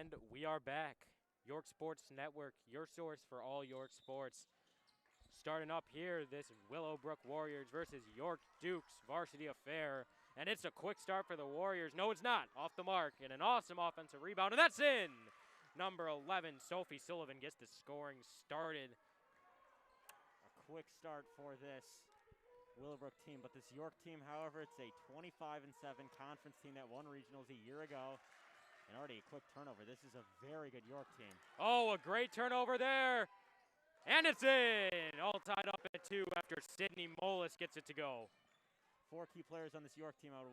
And we are back. York Sports Network, your source for all York sports. Starting up here, this Willowbrook Warriors versus York Dukes varsity affair. And it's a quick start for the Warriors. No, it's not. Off the mark and an awesome offensive rebound, and that's in. Number 11, Sophie Sullivan gets the scoring started. A quick start for this Willowbrook team, but this York team, however, it's a 25-7 conference team that won regionals a year ago. And already a quick turnover. This is a very good York team. Oh, a great turnover there. And it's in. All tied up at 2 after Sydney Molis gets it to go. 4 key players on this York team I would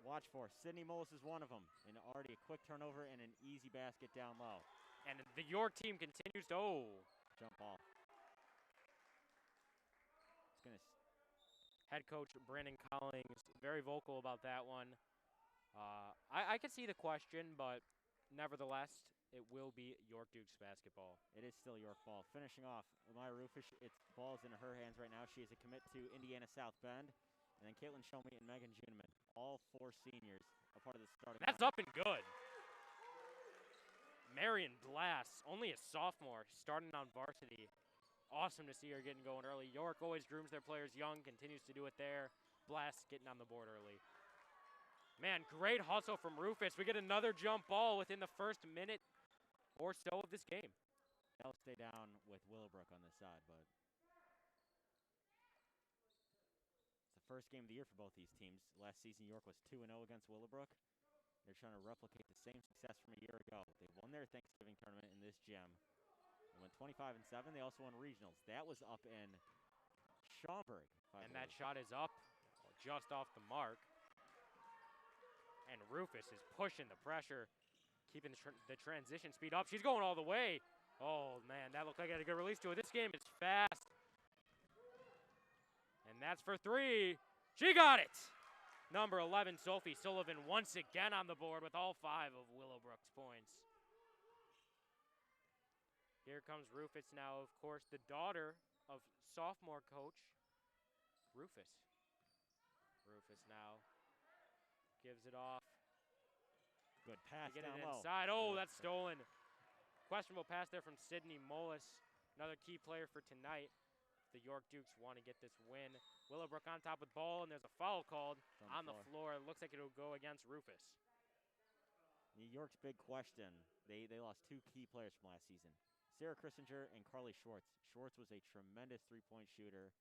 watch for. Sydney Molis is one of them. And already a quick turnover and an easy basket down low. And the York team continues to, jump ball. It's going to... Head coach Brandon Collings, very vocal about that one. I can see the question, but nevertheless, it will be York Dukes basketball. It is still York ball. Finishing off, Maya Rufus, it's ball's in her hands right now. She is a commit to Indiana South Bend. And then Caitlin Shomey and Megan Juneman, all 4 seniors, a part of the starting That's lineup. up and good. Marion Blass, only a sophomore, starting on varsity. Awesome to see her getting going early. York always grooms their players young, continues to do it there. Blass getting on the board early. Man, great hustle from Rufus. We get another jump ball within the first minute or so of this game. They'll stay down with Willowbrook on this side, but it's the first game of the year for both these teams. Last season, York was 2-0 against Willowbrook. They're trying to replicate the same success from a year ago. They won their Thanksgiving tournament in this gym. They went 25-7. They also won regionals. That was up in Schaumburg. And that shot is up just off the mark. And Rufus is pushing the pressure, keeping the transition speed up. She's going all the way. Oh, man, that looked like I had a good release to it. This game is fast. And that's for 3. She got it. Number 11, Sophie Sullivan, once again on the board with all 5 of Willowbrook's points. Here comes Rufus now, of course, the daughter of sophomore coach Rufus. Rufus now gives it off. Good pass Get down it low. inside. Oh, that's stolen. Questionable pass there from Sydney Molis. Another key player for tonight. The York Dukes want to get this win. Willowbrook on top with ball, and there's a foul called on the floor. It looks like it'll go against Rufus. New York's big question. They lost 2 key players from last season. Sarah Christinger and Carly Schwartz. Schwartz was a tremendous 3-point shooter.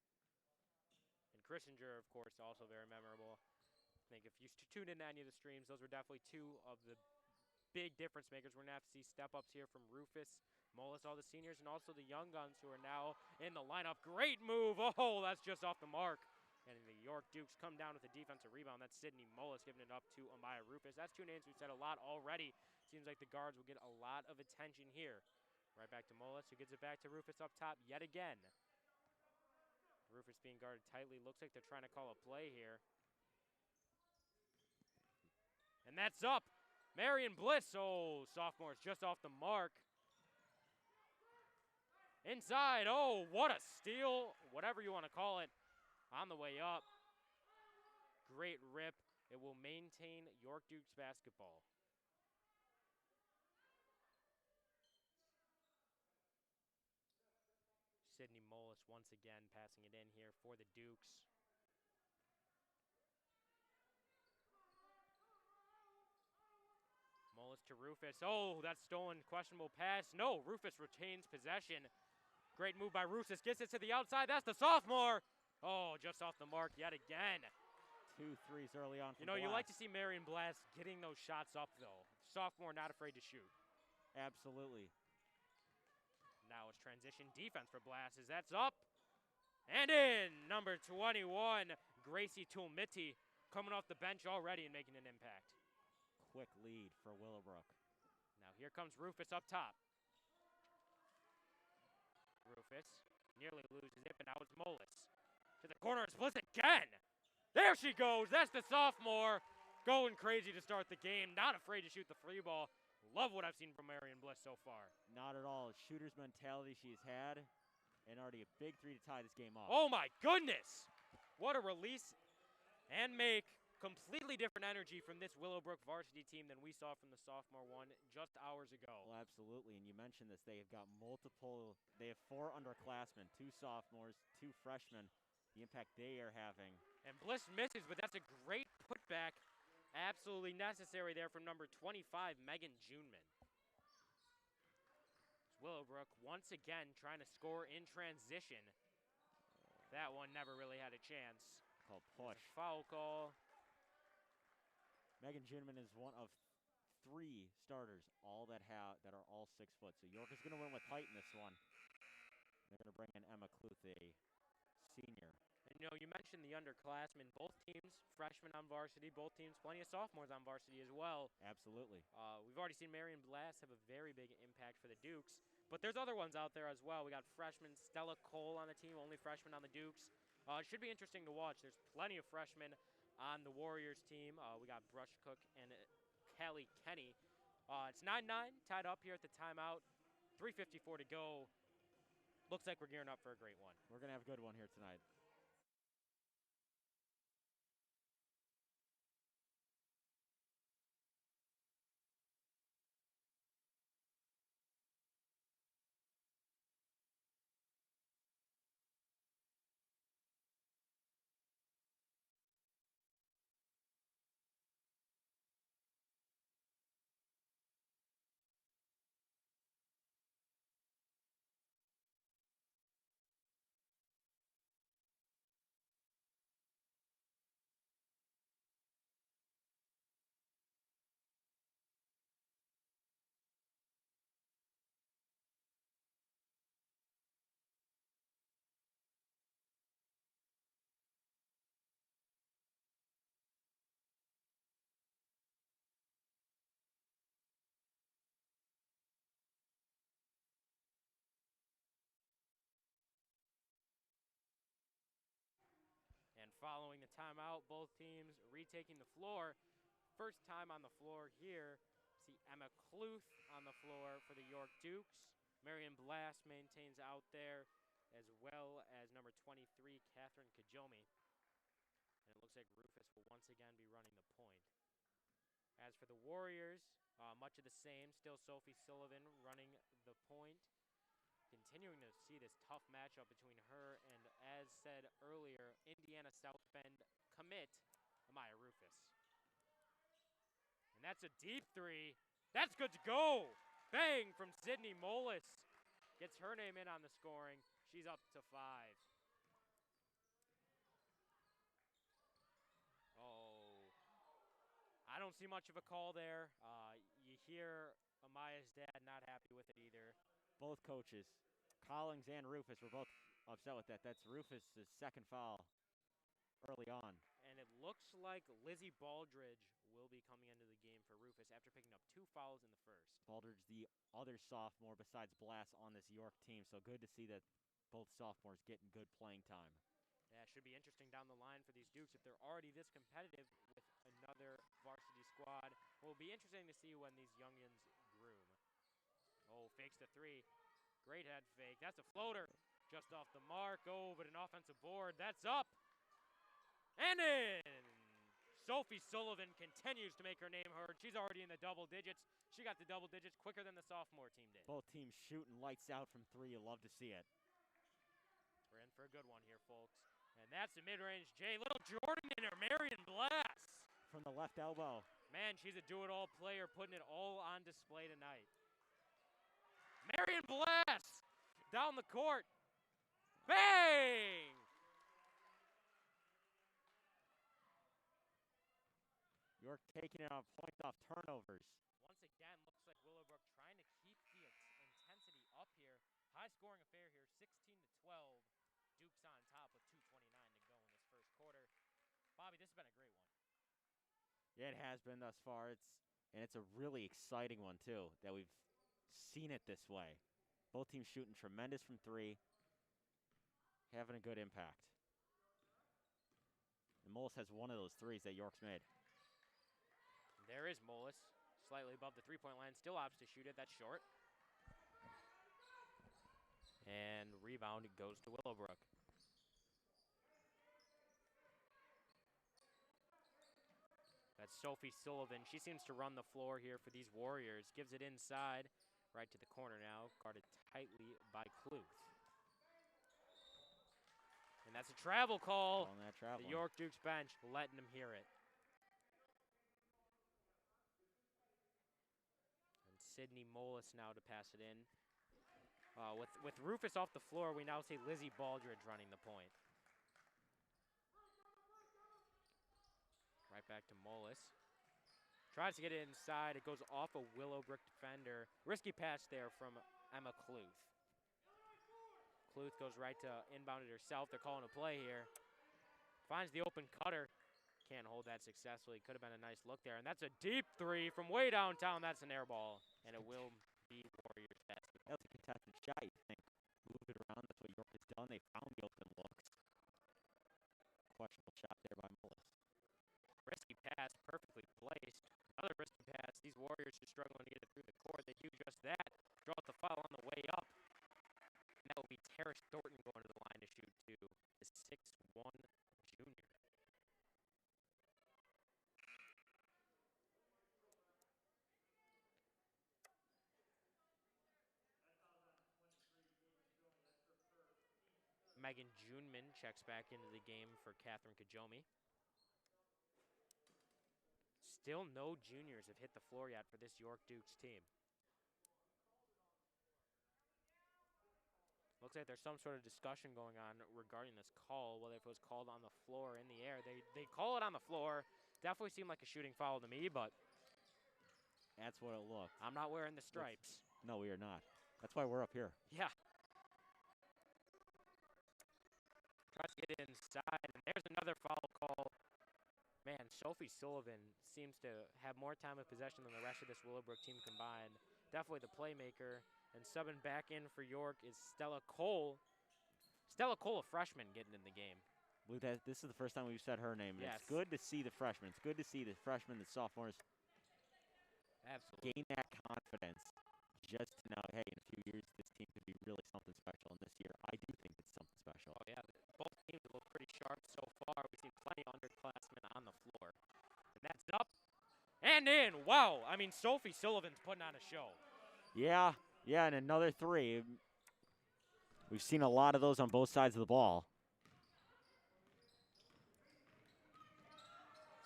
And Christinger, of course, also very memorable. I think if you tuned into any of the streams, those were definitely 2 of the big difference makers. We're going to have to see step-ups here from Rufus, Molis, all the seniors, and also the young guns who are now in the lineup. Great move. Oh, that's just off the mark. And the York Dukes come down with a defensive rebound. That's Sydney Molis giving it up to Amaya Rufus. That's 2 names we've said a lot already. Seems like the guards will get a lot of attention here. Right back to Molis, who gets it back to Rufus up top yet again. Rufus being guarded tightly. Looks like they're trying to call a play here. And that's up. Marion Bliss, oh, sophomores just off the mark. Inside, oh, what a steal, whatever you want to call it, on the way up. Great rip. It will maintain York Dukes basketball. Sydney Molis once again passing it in here for the Dukes. Molis to Rufus. Oh, that's stolen. Questionable pass. No, Rufus retains possession. Great move by Rufus. Gets it to the outside. That's the sophomore. Oh, just off the mark yet again. 2 threes early on from You know, Blass. you like to see Marion Blass getting those shots up, though. Sophomore not afraid to shoot. Absolutely. Now it's transition defense for Blass as that's up and in. Number 21, Gracie Tulmiti, coming off the bench already and making an impact. Quick lead for Willowbrook. Now here comes Rufus up top. Rufus nearly loses it, but now it's Molis. To the corner, it's Bliss again. There she goes. That's the sophomore. Going crazy to start the game. Not afraid to shoot the free ball. Love what I've seen from Marion Bliss so far. Not at all. Shooter's mentality she's had. And already a big 3 to tie this game off. Oh my goodness. What a release and make completely different energy from this Willowbrook varsity team than we saw from the sophomore one just hours ago. Well, absolutely, and you mentioned this. They have got they have 4 underclassmen, 2 sophomores, 2 freshmen. The impact they are having. And Bliss misses, but that's a great putback. Absolutely necessary there from number 25, Megan Juneman. Willowbrook once again trying to score in transition. That one never really had a chance. Called push. A foul call. Megan Juneman is one of 3 starters, all that are all 6 foot. So York is going to win with height in this one. They're going to bring in Emma Kluth, a senior. And, you know, you mentioned the underclassmen. Both teams, freshmen on varsity, both teams, plenty of sophomores on varsity as well. Absolutely. We've already seen Marion Blass have a very big impact for the Dukes. But there's other ones out there as well. We got freshman Stella Cole on the team, only freshman on the Dukes. It should be interesting to watch. There's plenty of freshmen on the Warriors team. We got Brushcook and Callie Kenny. It's 9-9, tied up here at the timeout. 3:54 to go. Looks like we're gearing up for a great one. We're going to have a good one here tonight. And following the timeout, both teams retaking the floor. First time on the floor here. See Emma Kluth on the floor for the York Dukes. Marion Blass maintains out there, as well as number 23, Catherine Kajomi. And it looks like Rufus will once again be running the point. As for the Warriors, much of the same. Still Sophie Sullivan running the point. Continuing to see this tough matchup between her and, as said earlier, Indiana South Bend commit, Amaya Rufus. And that's a deep 3. That's good to go. Bang from Sydney Molis. Gets her name in on the scoring. She's up to 5. Oh, I don't see much of a call there. You hear Amaya's dad not happy with it either. Both coaches, Collins and Rufus, were both upset with that. That's Rufus' second foul early on. And it looks like Lizzie Baldridge will be coming into the game for Rufus after picking up 2 fouls in the first. Baldridge, the other sophomore besides Blass on this York team, so good to see that both sophomores getting good playing time. Yeah, it should be interesting down the line for these Dukes if they're already this competitive with another varsity squad. It will be interesting to see when these youngins groom. Oh, fakes the 3. Great head fake. That's a floater. Just off the mark. Oh, but an offensive board. That's up. And in. Sophie Sullivan continues to make her name heard. She's already in the double digits. She got the double digits quicker than the sophomore team did. Both teams shooting lights out from 3. You love to see it. We're in for a good one here, folks. And that's the mid-range J. Little Jordan and her Marion Blass. From the left elbow. Man, she's a do-it-all player, putting it all on display tonight. Marion Blass down the court. Bang! York taking it on points off turnovers. Once again, looks like Willowbrook trying to keep the intensity up here. High-scoring affair here, 16-12. Duke's on top with 2:29 to go in this first quarter. Bobby, this has been a great one. Yeah, it has been thus far. It's a really exciting one, too, that we've seen it this way. Both teams shooting tremendous from 3, having a good impact. And Molis has one of those 3s that York's made. There is Molis, slightly above the three-point line, still opts to shoot it. That's short. And rebound goes to Willowbrook. That's Sophie Sullivan. She seems to run the floor here for these Warriors. Gives it inside, right to the corner now, guarded tightly by Kluth. And that's a travel call. The York Dukes bench letting them hear it. And Sydney Molis now to pass it in. With Rufus off the floor, we now see Lizzie Baldridge running the point. Right back to Molis. Tries to get it inside. It goes off a Willowbrook defender. Risky pass there from Emma Kluth. Kluth goes right to inbound it herself. They're calling a play here. Finds the open cutter. Can't hold that successfully. Could have been a nice look there. And that's a deep three from way downtown. That's an air ball. And it will be Warriors basketball. That was a contested shot. You think move it around. That's what York has done. They found the open looks. Questionable shot there by Molis. Risky pass, perfectly placed. Another risky pass. These Warriors are struggling to get it through the court. They do just that. Draw out the foul on the way up. And that will be Terrace Thornton going to the line to shoot two. The 6'1" junior. Megan Juneman checks back into the game for Catherine Kajomi. Still no juniors have hit the floor yet for this York Dukes team. Looks like there's some sort of discussion going on regarding this call, whether if it was called on the floor or in the air. They call it on the floor. Definitely seemed like a shooting foul to me, but that's what it looked. I'm not wearing the stripes. No, we are not. That's why we're up here. Yeah. Tries to get it inside, and there's another foul call. Man, Sophie Sullivan seems to have more time of possession than the rest of this Willowbrook team combined. Definitely the playmaker. And subbing back in for York is Stella Cole. Stella Cole, a freshman, getting in the game. This is the first time we've said her name. Yes. It's good to see the freshmen. It's good to see the freshmen, the sophomores, absolutely gain that confidence. Just to know, hey, in a few years, this team could be really something special. And this year, I do think it's something special. Oh, yeah. Both teams look pretty sharp so far. We've seen plenty of underclassmen on the floor. And that's up and in. Wow. I mean, Sophie Sullivan's putting on a show. Yeah, and another three. We've seen a lot of those on both sides of the ball.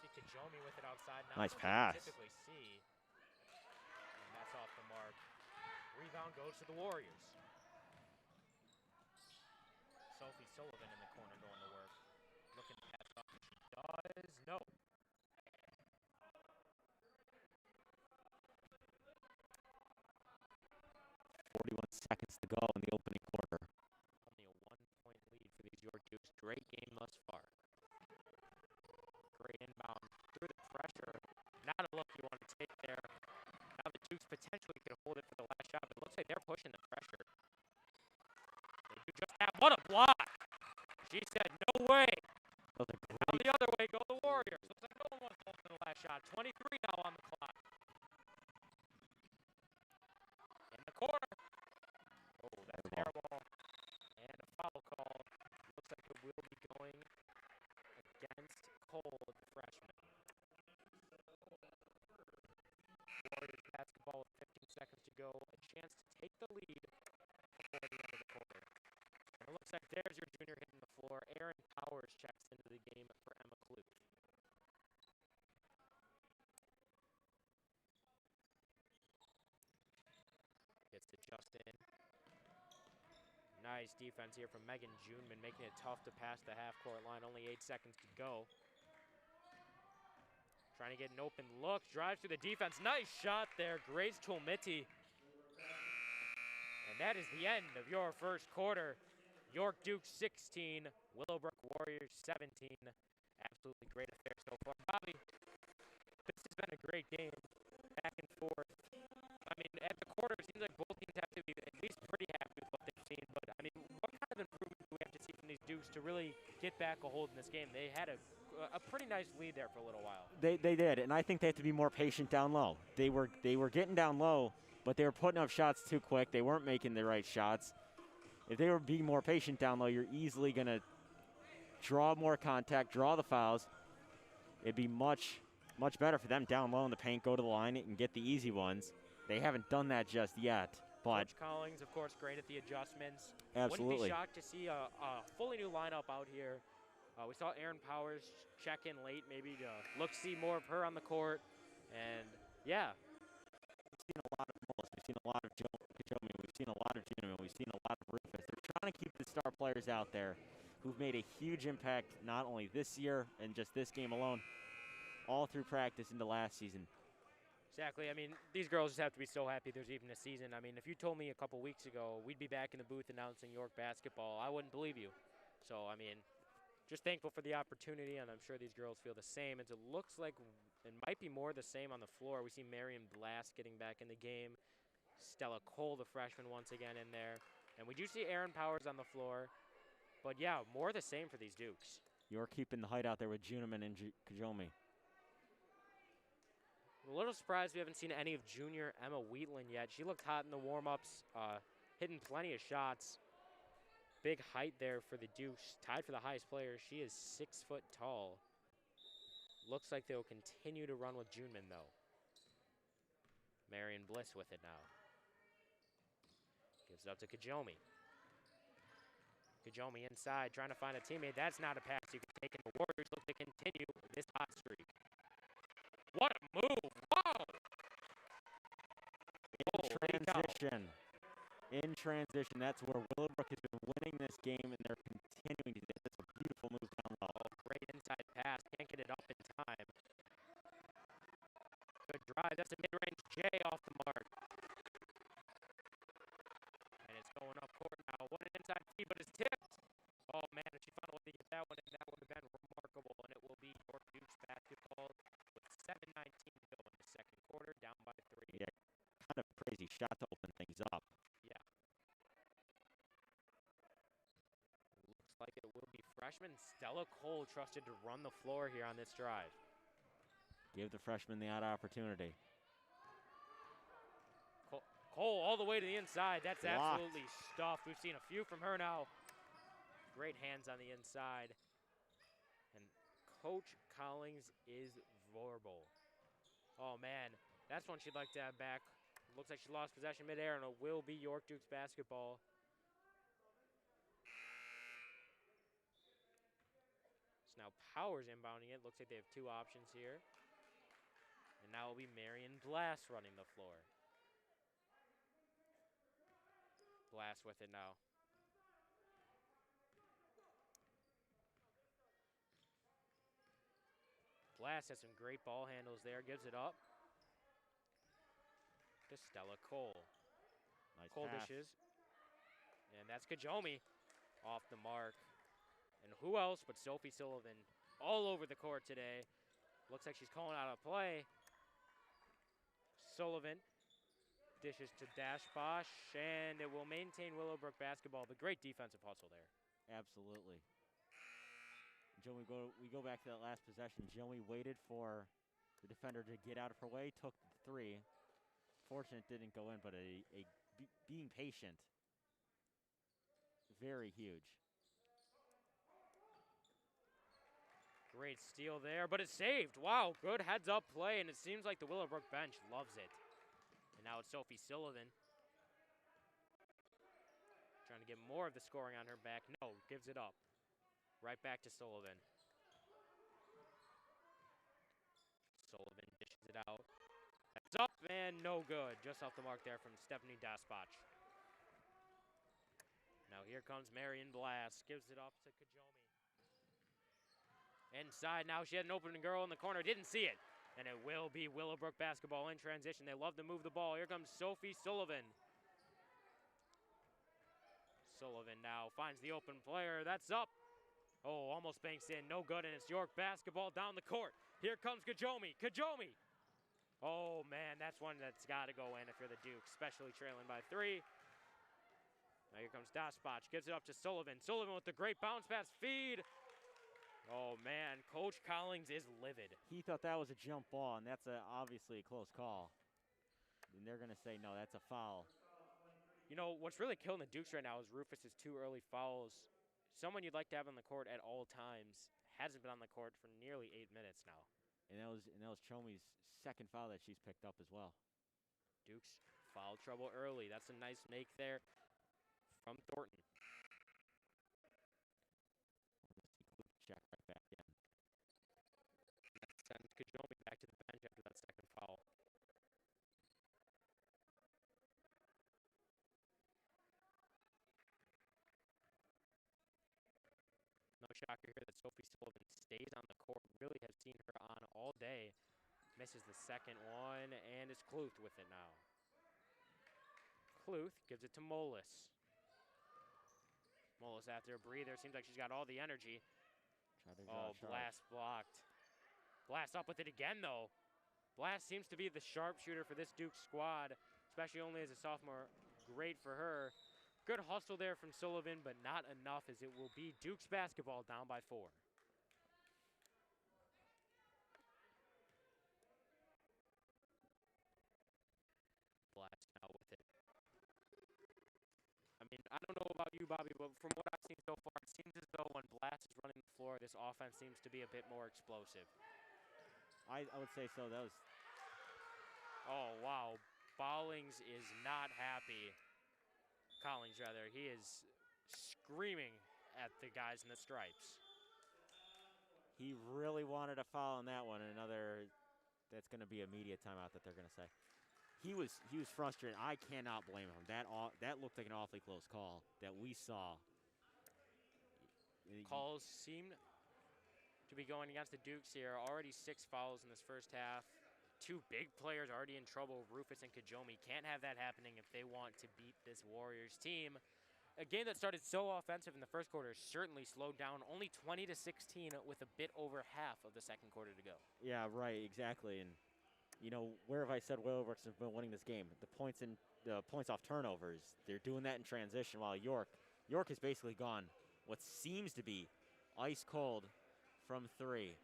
See Kajomi with it outside. Not nice pass. Typically see. And that's off the mark. Rebound goes to the Warriors. Sophie Sullivan in the corner going to work. Looking to pass off. She does. No. 41 seconds to go in the opening quarter. Only a 1-point lead for these York Dukes. Great game thus far. Great inbound through the pressure. Not a look you want to take there. Now the Dukes potentially could hold it for the last shot, but it looks like they're pushing the pressure. They do just that. What a block! She said, no way. Now the other way go the Warriors. Looks like no one wants to hold for the last shot. 23 now on the clock. In the corner. Oh, that's terrible. And a foul call. Looks like it will be going against Cole, the freshman. Warriors basketball with 15 seconds to go. A chance to take the lead before the end of the quarter. And it looks like there's your junior hitting the floor. Erin Powers checks into the game for Emma Kluth. Gets to Justin. Nice defense here from Megan Juneman, making it tough to pass the half-court line. Only 8 seconds to go. Trying to get an open look. Drives through the defense. Nice shot there. Grace Tulmiti. And that is the end of your first quarter. York Dukes 16, Willowbrook Warriors 17. Absolutely great affair so far. Bobby, this has been a great game. Back and forth. I mean, at the quarter, it seems like both teams have to be at least pretty happy with what they've seen. But, I mean, what kind of improvement do we have to see from these Dukes to really get back a hold in this game? They had a pretty nice lead there for a little while. They did, and I think they have to be more patient down low. They were getting down low, but they were putting up shots too quick. They weren't making the right shots. If they were being more patient down low, you're easily going to draw more contact, draw the fouls. It'd be much Much better for them down low in the paint, go to the line and get the easy ones. They haven't done that just yet, but Coach Collins, of course, great at the adjustments. absolutely. Wouldn't be shocked to see a fully new lineup out here. We saw Erin Powers check in late, maybe to see more of her on the court. And, yeah. We've seen a lot of Mullis. We've seen a lot of Kajomi. We've seen a lot of Junman. We've seen a lot of Rufus. They're trying to keep the star players out there who've made a huge impact not only this year and just this game alone, all through practice into last season. Exactly. I mean, these girls just have to be so happy there's even a season. I mean, if you told me a couple weeks ago we'd be back in the booth announcing York basketball, I wouldn't believe you. So, I mean, just thankful for the opportunity, and I'm sure these girls feel the same. As it looks like it might be more the same on the floor. We see Marion Blast getting back in the game. Stella Cole, the freshman, once again in there. And we do see Erin Powers on the floor. But, yeah, more the same for these Dukes. You're keeping the height out there with Juneman and Kajomi. A little surprised we haven't seen any of junior Emma Wheatland yet. She looked hot in the warm-ups, hitting plenty of shots. Big height there for the Dukes, tied for the highest player. She is 6 foot tall. Looks like they'll continue to run with Juneman, though. Marion Bliss with it now. Gives it up to Kajomi. Kajomi inside, trying to find a teammate. That's not a pass you can take, and the Warriors look to continue this hot streak. What a move! Wow! In transition, that's where Willowbrook has been winning this game, and they're continuing to do that. That's a beautiful move down low. Oh, great inside pass. Can't get it up in time. Good drive. That's a mid-range J off the mark. And it's going up court now. What an inside feed, but it's tipped. Oh, man, if she found a way to get that one, and that would have been remarkable. And it will be York Dukes basketball with 7:19 to go in the second quarter, down by 3. Yeah, kind of crazy shot to open things up. Yeah. Looks like it will be freshman Stella Cole trusted to run the floor here on this drive. Give the freshman the odd opportunity. Cole all the way to the inside. That's Blocked. absolutely stuffed. We've seen a few from her now. Great hands on the inside. And Coach Collins is verbal. Oh, man. That's one she'd like to have back. Looks like she lost possession midair, and it will be York Dukes basketball. So now Powers inbounding it. Looks like they have two options here. And now it will be Marion Blast running the floor. Blast with it now. Blast has some great ball handles there. Gives it up to Stella Cole. Nice Cole pass. dishes. And that's Kajomi off the mark. And who else but Sophie Sullivan all over the court today. Looks like she's calling out a play. Sullivan dishes to Dash Bosch, and it will maintain Willowbrook basketball. The great defensive hustle there. Absolutely. Joe, we go back to that last possession. Joey waited for the defender to get out of her way, took the three. Fortunate didn't go in, but being patient, very huge. Great steal there, but it's saved. Wow, good heads-up play, and it seems like the Willowbrook bench loves it. And now it's Sophie Sullivan. Trying to get more of the scoring on her back. No, gives it up. Right back to Sullivan. Sullivan dishes it out. That's up, and no good. Just off the mark there from Stephanie Daspach. Now here comes Marion Blast. Gives it up to Kajomi. Inside now, she had an open girl in the corner. Didn't see it. And it will be Willowbrook basketball in transition. They love to move the ball. Here comes Sophie Sullivan. Sullivan now finds the open player. That's up. Oh, almost banks in. No good, and it's York basketball down the court. Here comes Kajomi. Kajomi! Oh, man, that's one that's got to go in if you're the Dukes, especially trailing by 3. Now here comes Daspach. Gives it up to Sullivan. Sullivan with the great bounce pass feed. Oh, man, Coach Collins is livid. He thought that was a jump ball, and that's obviously a close call. And they're going to say, no, that's a foul. You know, what's really killing the Dukes right now is Rufus's 2 early fouls. Someone you'd like to have on the court at all times hasn't been on the court for nearly 8 minutes now. And that was Chomi's second foul that she's picked up as well. Dukes foul trouble early. That's a nice make there from Thornton. Check right back in. That sends Kajomi back to the bench after that second foul. No shocker here that Sophie Sullivan stays on the court. Really have seen her on all day. Misses the second one, and it's Kluth with it now. Kluth gives it to Molis. Molis after a breather. Seems like she's got all the energy. Oh, Blast blocked. Blast up with it again, though. Blast seems to be the sharpshooter for this Duke squad, especially only as a sophomore. Great for her. Good hustle there from Sullivan, but not enough as it will be Duke's basketball down by 4. Blast now with it. I mean, I don't know about you, Bobby, but from what I've seen so far, it seems as though when Blast is running the floor, this offense seems to be a bit more explosive. I would say so. That was... Oh, wow. Ballings is not happy. Collins, rather. He is screaming at the guys in the stripes. He really wanted a foul on that one. Another, that's going to be a media timeout that they're going to say. He was frustrated. I cannot blame him. That looked like an awfully close call that we saw. Calls seem to be going against the Dukes here. Already 6 fouls in this first half. 2 big players already in trouble, Rufus and Kajomi. Can't have that happening if they want to beat this Warriors team. A game that started so offensive in the first quarter certainly slowed down. Only 20-16 with a bit over half of the second quarter to go. Yeah, right, exactly. And, you know, where have I said Willowbrook's been winning this game? The points off turnovers. They're doing that in transition, while York has basically gone what seems to be ice cold from 3.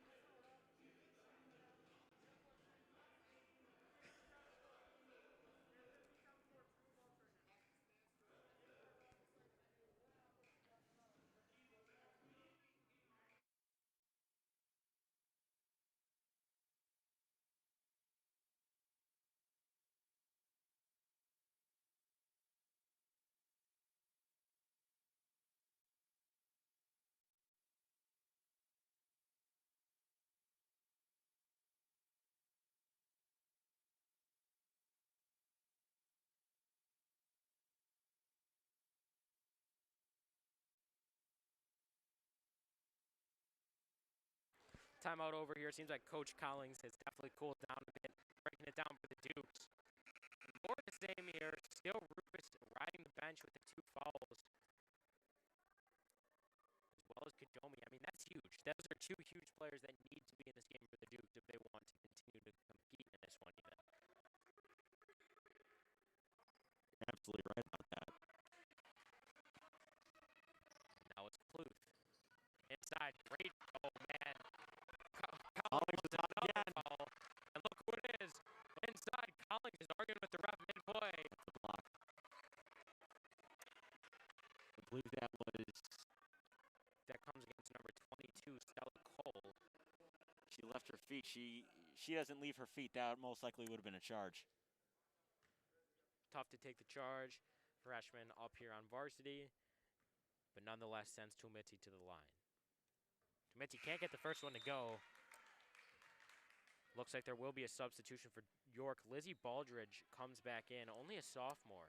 Timeout over here. Seems like Coach Collins has definitely cooled down a bit, breaking it down for the Dukes. More the same here. Still Rufus riding the bench with the 2 fouls, as well as Kajomi. I mean, that's huge. Those are 2 huge players that need to be in this game for the Dukes if they want to continue to compete in this one even. Absolutely right about that. Now it's Kluth. Inside, great. Oh, man. Collins is on again. Foul. And look who it is. Inside, Collins is arguing with the ref mid-play. The block. I believe that comes against number 22, Stella Cole. She left her feet. She doesn't leave her feet. That most likely would have been a charge. Tough to take the charge. Freshman up here on varsity, but nonetheless sends Tumiti to the line. Tumiti can't get the first one to go. Looks like there will be a substitution for York. Lizzie Baldridge comes back in, only a sophomore.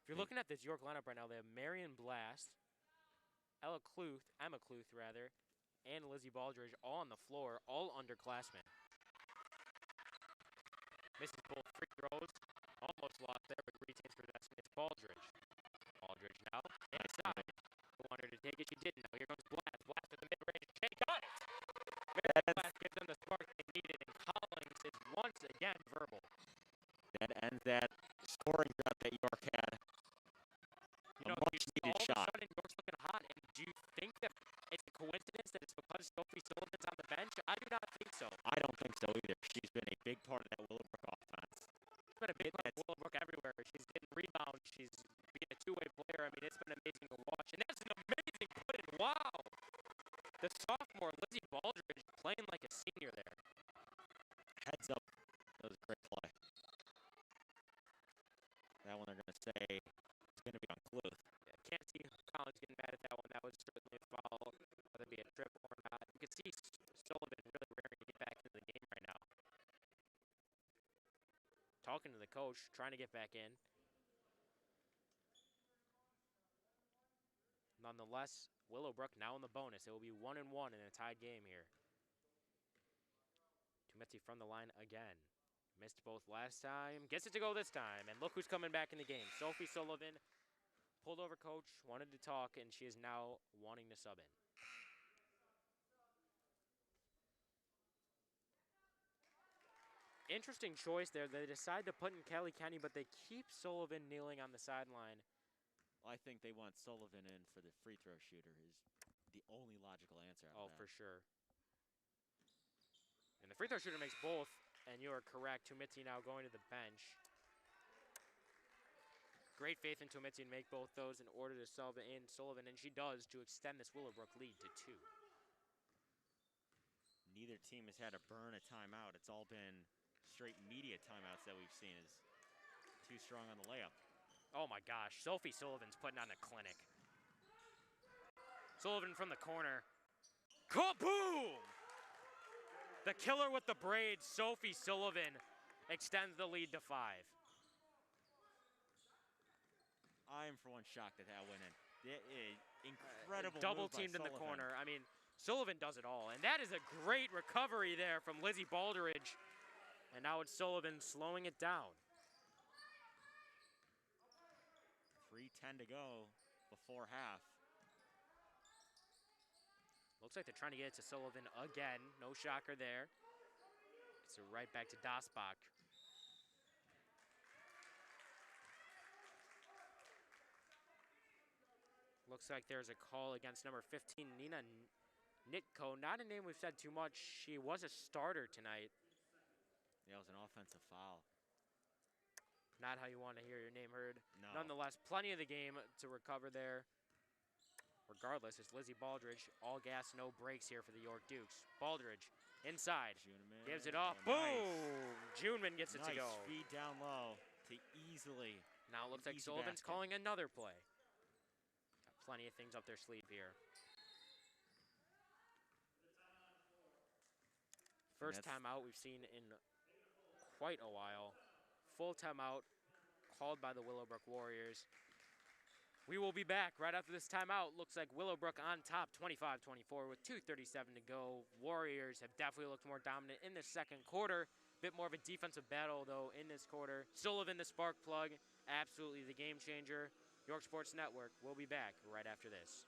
If you're looking at this York lineup right now, they have Marion Blast, Emma Kluth, and Lizzie Baldridge all on the floor, all underclassmen. Misses both free throws, almost lost there, but retains possession. It's Baldridge. Baldridge now, inside. Who wanted to take it? She didn't. Now here comes Blast. Blast with the mid-range. Jay got it! Blast gives them the spark they needed, and Collins is once again verbal. That ends that scoring drought that York had. You know, all of a sudden, York's looking hot, and do you think that it's a coincidence that it's because Sophie Sullivan's on the bench? I do not think so. I don't think so either. She's been a big part of that Willowbrook offense. She's been a big part of Willowbrook everywhere. She's getting rebounds. She's being a 2-way player. I mean, it's been amazing to watch. And that's an amazing put-in. Wow! The sophomore, Lizzie Baldridge, Baldridge playing like a senior there. Heads up. That was a great play. That one they're going to say is going to be on Cluth. Yeah, can't see Collins getting mad at that one. That was certainly a foul, whether it be a trip or not. You can see Sullivan really raring to get back into the game right now. Talking to the coach, trying to get back in. Nonetheless, Willowbrook now in the bonus. It will be 1-1 in a tied game here. Tumetzi from the line again. Missed both last time. Gets it to go this time. And look who's coming back in the game. Sophie Sullivan pulled over coach, wanted to talk, and she is now wanting to sub in. Interesting choice there. They decide to put in Kelly Kenny, but they keep Sullivan kneeling on the sideline. Well, I think they want Sullivan in for the free throw shooter is the only logical answer out of that. For sure. And the free throw shooter makes both, and you are correct. Tumetzi now going to the bench. Great faith in Tumetzi to make both those in order to sub in Sullivan, and she does to extend this Willowbrook lead to 2. Neither team has had to burn a timeout. It's all been straight media timeouts that we've seen. Is too strong on the layup. Oh my gosh, Sophie Sullivan's putting on a clinic. Sullivan from the corner. Kaboom! The killer with the braids, Sophie Sullivan, extends the lead to 5. I am for one shocked that that went in. It is incredible. Double teamed in the corner. I mean, Sullivan does it all. And that is a great recovery there from Lizzie Baldridge. And now it's Sullivan slowing it down. 3:10 to go before half. Looks like they're trying to get it to Sullivan again. No shocker there. Gets it right back to Dasbach. Looks like there's a call against number 15, Nina Nitko. Not a name we've said too much. She was a starter tonight. Yeah, it was an offensive foul. Not how you want to hear your name heard. No. Nonetheless, plenty of the game to recover there. Regardless, it's Lizzie Baldridge. All gas, no brakes here for the York Dukes. Baldridge inside. Juneman. Gives it off. Oh, Boom! Juneman gets it to go. Nice speed down low to easily. Now it looks like easy Sullivan's basket. calling another play. Got plenty of things up their sleeve here. First timeout we've seen in quite a while. Full timeout called by the Willowbrook Warriors. We will be back right after this timeout. Looks like Willowbrook on top, 25-24 with 2:37 to go. Warriors have definitely looked more dominant in the second quarter. Bit more of a defensive battle, though, in this quarter. Sullivan, the spark plug, absolutely the game changer. York Sports Network will be back right after this.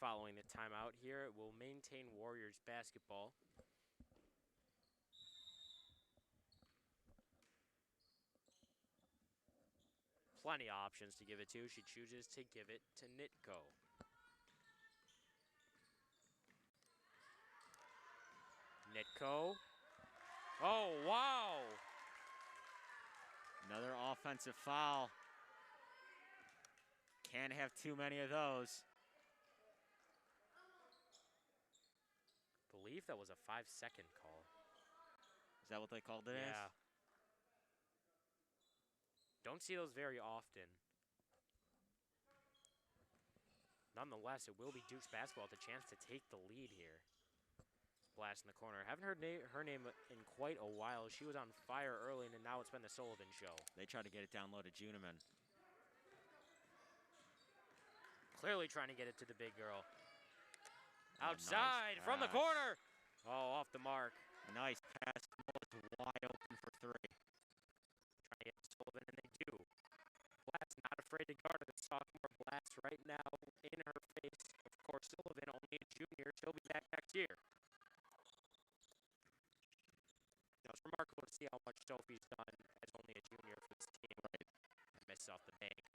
Following the timeout here, it will maintain Warriors basketball. Plenty of options to give it to. She chooses to give it to Nitko. Nitko. Oh, wow. Another offensive foul. Can't have too many of those. I believe that was a 5-second call. Is that what they called it as? Yeah. Don't see those very often. Nonetheless, it will be Duke's basketball with a chance to take the lead here. Blast in the corner. Haven't heard her name in quite a while. She was on fire early, and now it's been the Sullivan show. They tried to get it down low to Juneman. Clearly trying to get it to the big girl. Oh, Outside nice from the pass. corner. Oh, off the mark. Nice pass. Mullis wide open for 3. Trying to get Sullivan, and they do. Blast not afraid to guard the sophomore Blast right now in her face. Of course, Sullivan only a junior. She'll be back next year. Now, it's remarkable to see how much Sophie's done as only a junior for this team. Right. Miss off the bank.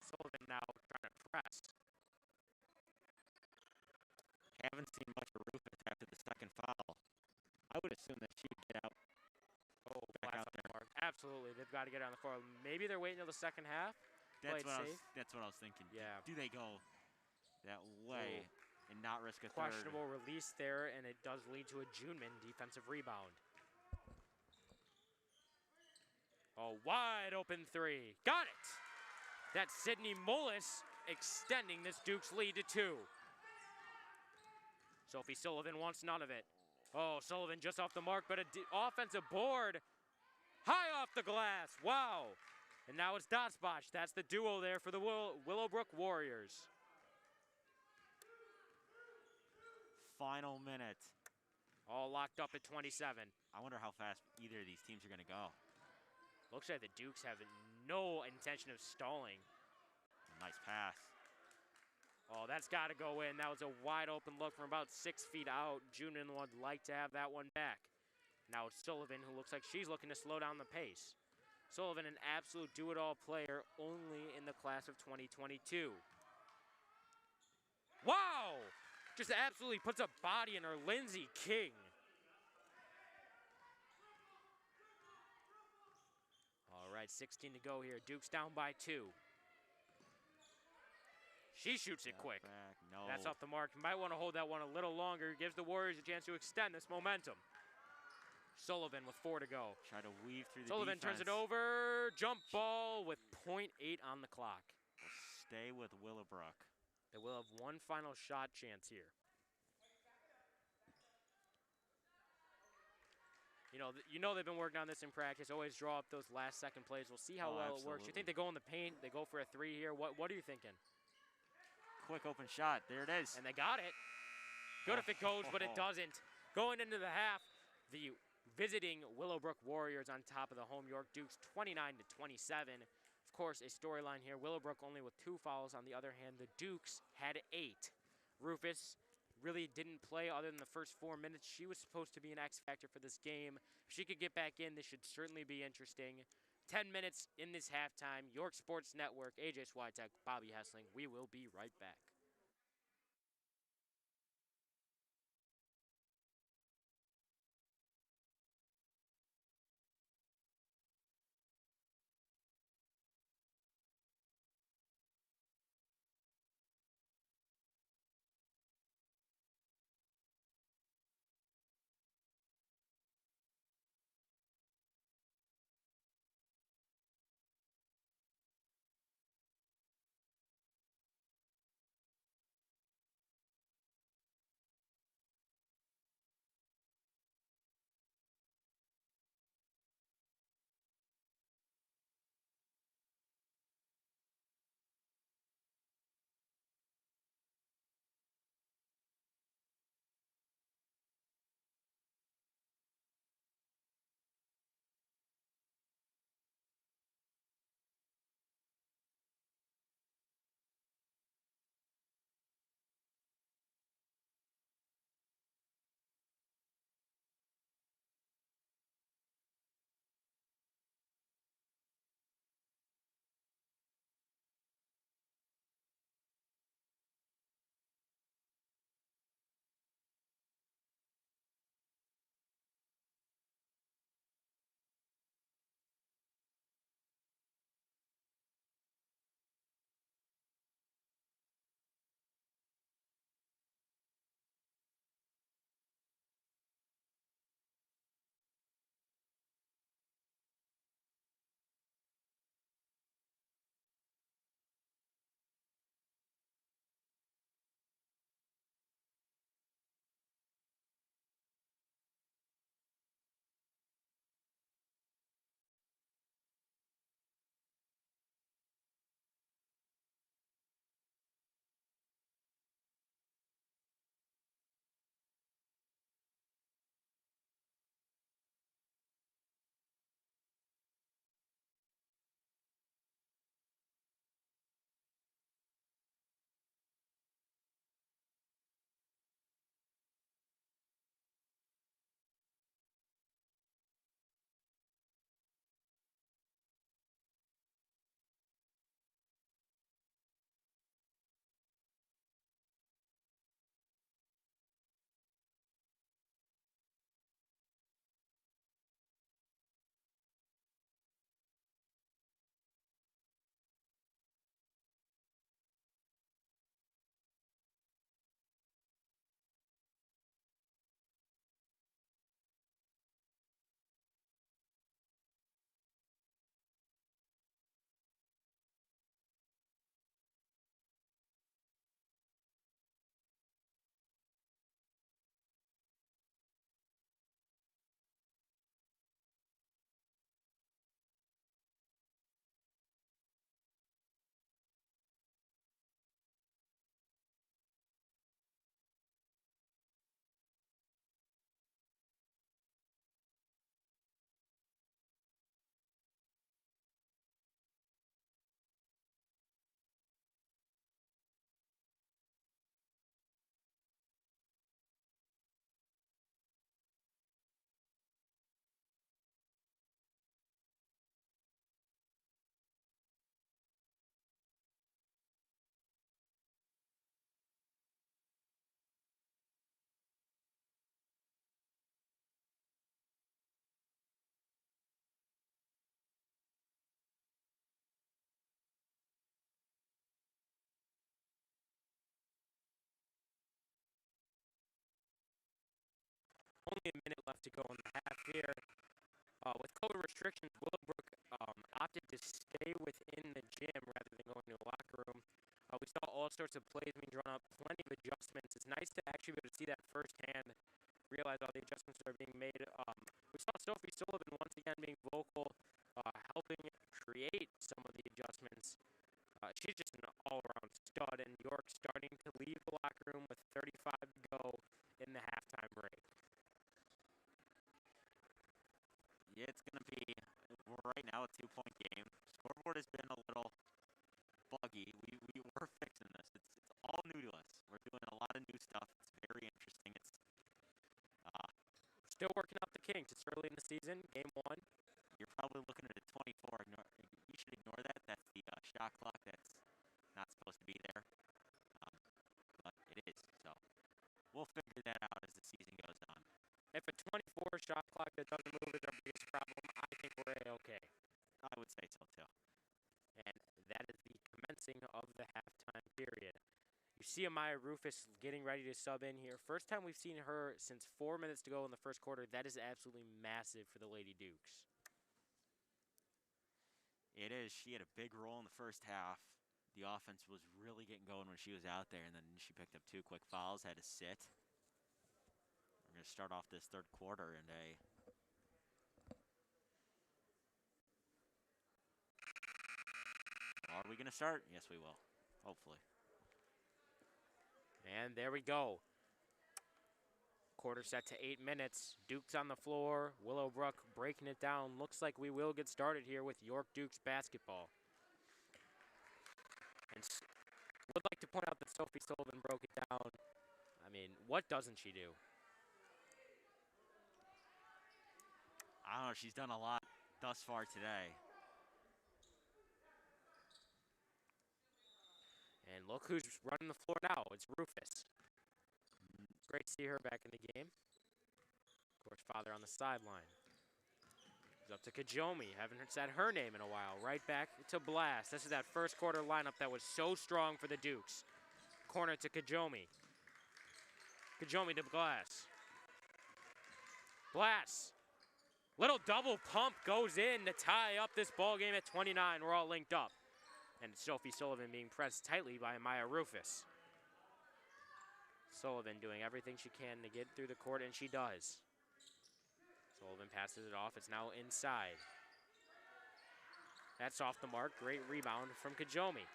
Sullivan now trying to press. Haven't seen much of Rufus after the second foul. I would assume that she'd get out. Oh, back Blast out on the there. mark. Absolutely, they've got to get on the floor. Maybe they're waiting until the second half. That's Play it what I was safe. thinking. Yeah. Do they go that way and not risk a Questionable third? release there, and it does lead to a Juneman defensive rebound. A wide open 3. Got it! That's Sydney Mullis extending this Duke's lead to 2. Sophie Sullivan wants none of it. Oh, Sullivan just off the mark, but an offensive board. High off the glass. Wow. And now it's Dotsbach. That's the duo there for the Willowbrook Warriors. Final minute. All locked up at 27. I wonder how fast either of these teams are going to go. Looks like the Dukes have no intention of stalling. Nice pass. Oh, that's got to go in. That was a wide open look from about 6 feet out. Juneman would like to have that one back. Now it's Sullivan, who looks like she's looking to slow down the pace. Sullivan, an absolute do-it-all player, only in the class of 2022. Wow! Just absolutely puts a body in her, Lindsey King. All right, 16 to go here. Duke's down by 2. She shoots it quick. Back. No. That's off the mark. Might want to hold that one a little longer. Gives the Warriors a chance to extend this momentum. Sullivan with 4 to go. Try to weave through the Sullivan defense. turns it over. Jump ball with .8 on the clock. We'll stay with Willowbrook. They will have one final shot chance here. You know they've been working on this in practice. Always draw up those last second plays. We'll see how well it works. You think they go in the paint? They go for a 3 here? What are you thinking? Quick open shot. There it is. And they got it. Good if it goes, but it doesn't. Going into the half, the visiting Willowbrook Warriors on top of the home York Dukes, 29-27. Of course, a storyline here. Willowbrook only with 2 fouls. On the other hand, the Dukes had 8. Rufus really didn't play other than the first 4 minutes. She was supposed to be an X factor for this game. If she could get back in, this should certainly be interesting. 10 minutes in this halftime. York Sports Network, AJ Swiatek, Bobby Hessling. We will be right back. left to go in the half here. With COVID restrictions, Willowbrook opted to stay within the gym rather than going to a locker room. We saw all sorts of plays being drawn up, plenty of adjustments. It's nice to actually be able to see that firsthand, realize all the adjustments that are being made. We saw Sophie Sullivan once again being vocal, helping create some of the adjustments. She's just an all-around stud, and York starting to leave the locker room with 35 to go in the halftime break. Yeah, it's going to be, right now, a 2-point game. Scoreboard has been a little buggy. We're fixing this. It's all new to us. We're doing a lot of new stuff. It's very interesting. It's still working out the kinks. It's early in the season, game 1. You're probably looking at a 24. You should ignore that. That's the shot clock. That's not supposed to be there. But it is. So we'll figure that out as the season goes on. If a 24 shot clock that doesn't move is our biggest problem, I think we're okay. I would say so, too. And that is the commencing of the halftime period. You see Amaya Rufus getting ready to sub in here. First time we've seen her since 4 minutes to go in the first quarter. That is absolutely massive for the Lady Dukes. It is. She had a big role in the first half. The offense was really getting going when she was out there, and then she picked up 2 quick fouls, had to sit. We're going to start off this third quarter in a Are we going to start? Yes, we will. Hopefully. And there we go. Quarter set to 8 minutes. Dukes on the floor. Willowbrook breaking it down. Looks like we will get started here with York Dukes basketball. And would like to point out that Sophie Sullivan broke it down. I mean, what doesn't she do? I don't know. She's done a lot thus far today. And look who's running the floor now. It's Rufus. Great to see her back in the game. Of course, father on the sideline. He's up to Kajomi. Haven't said her name in a while. Right back to Blast. This is that first quarter lineup that was so strong for the Dukes. Corner to Kajomi. Kajomi to Blast. Blast. Little double pump goes in to tie up this ball game at 29. We're all linked up. And Sophie Sullivan being pressed tightly by Maya Rufus. Sullivan doing everything she can to get through the court, and she does. Sullivan passes it off. It's now inside. That's off the mark. Great rebound from Kajomi.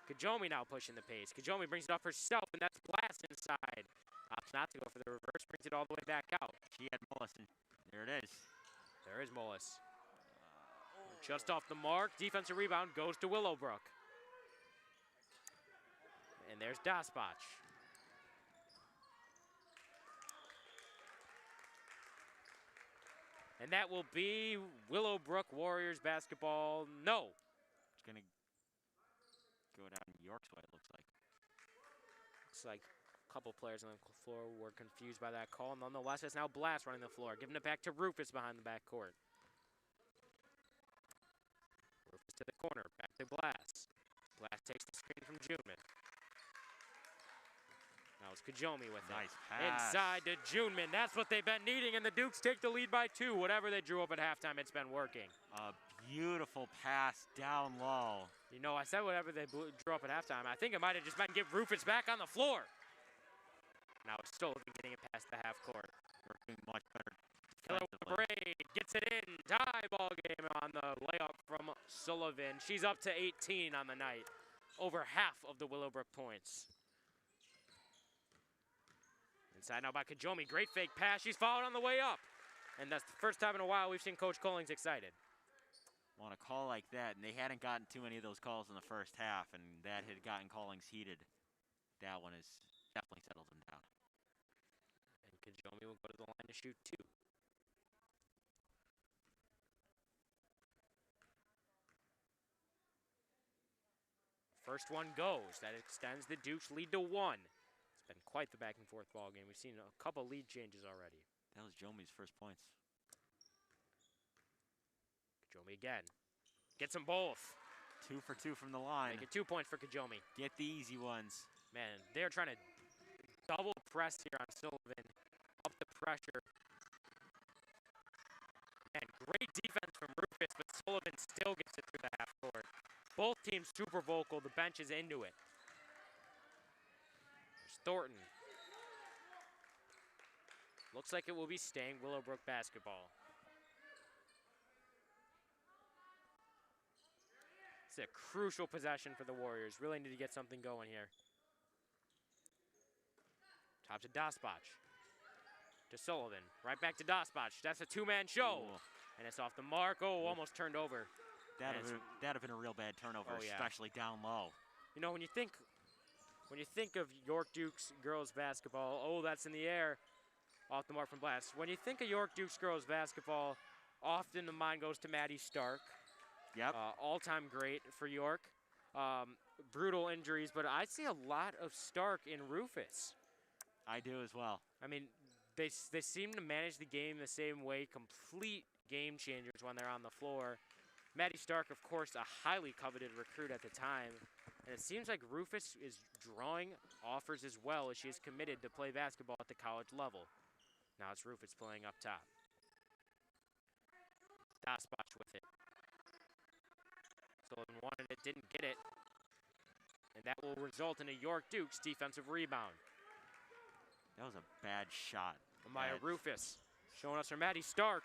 Kajomi now pushing the pace. Kajomi brings it up herself, and that's Blast inside. Opts not to go for the reverse. Brings it all the way back out. She had Mullis, and there it is. There is Mullis. Just off the mark. Defensive rebound goes to Willowbrook. And there's Daspach. And that will be Willowbrook Warriors basketball. No. It's going to go down York's way, it looks like. Looks like a couple players on the floor were confused by that call. Nonetheless, it's now Blast running the floor. Giving it back to Rufus behind the backcourt. Rufus to the corner. Back to Blast. Blast takes the screen from Juneman. Now it's Kajomi with nice it. Pass. Inside to Juneman. That's what they've been needing, and the Dukes take the lead by 2. Whatever they drew up at halftime, it's been working. A beautiful pass down low. You know, I said whatever they drew up at halftime. I think it might have just been give Rufus back on the floor. Now it's Sullivan getting it past the half court. Working much better. Killer with the braid. Gets it in. Tie ball game on the layup from Sullivan. She's up to 18 on the night. Over half of the Willowbrook points. Inside now by Kajomi. Great fake pass. She's fouled on the way up. And that's the first time in a while we've seen Coach Collings excited. On a call like that, and they hadn't gotten too many of those calls in the first half, and that had gotten Collings heated. That one has definitely settled him down. And Kajomi will go to the line to shoot 2. First one goes. That extends the Dukes' lead to 1. It's been quite the back and forth ball game. We've seen a couple lead changes already. That was Jomi's first points. Kajomi again. Gets them both. 2 for 2 from the line. Make it 2 points for Kajomi. Get the easy ones. Man, they're trying to double press here on Sullivan. Up the pressure. Sullivan still gets it through the half court. Both teams super vocal. The bench is into it. There's Thornton. Looks like it will be staying Willowbrook basketball. It's a crucial possession for the Warriors. Really need to get something going here. Top to Dasbach. To Sullivan. Right back to Dasbach. That's a two-man show. Ooh. And it's off the mark. Oh, almost turned over. That'd have been a real bad turnover, especially down low. You know, when you think of York Dukes girls basketball, oh, that's in the air. Off the mark from Blast. When you think of York Dukes girls basketball, often the mind goes to Maddie Stark. Yep. All-time great for York. Brutal injuries, but I see a lot of Stark in Rufus. I do as well. I mean, they seem to manage the game the same way, complete game changers when they're on the floor. Maddie Stark, of course, a highly coveted recruit at the time. And it seems like Rufus is drawing offers as well as she is committed to play basketball at the college level. Now it's Rufus playing up top. Dasbach with it. Sullivan wanted it, didn't get it. And that will result in a York Dukes defensive rebound. That was a bad shot. Amaya Rufus showing us her Maddie Stark.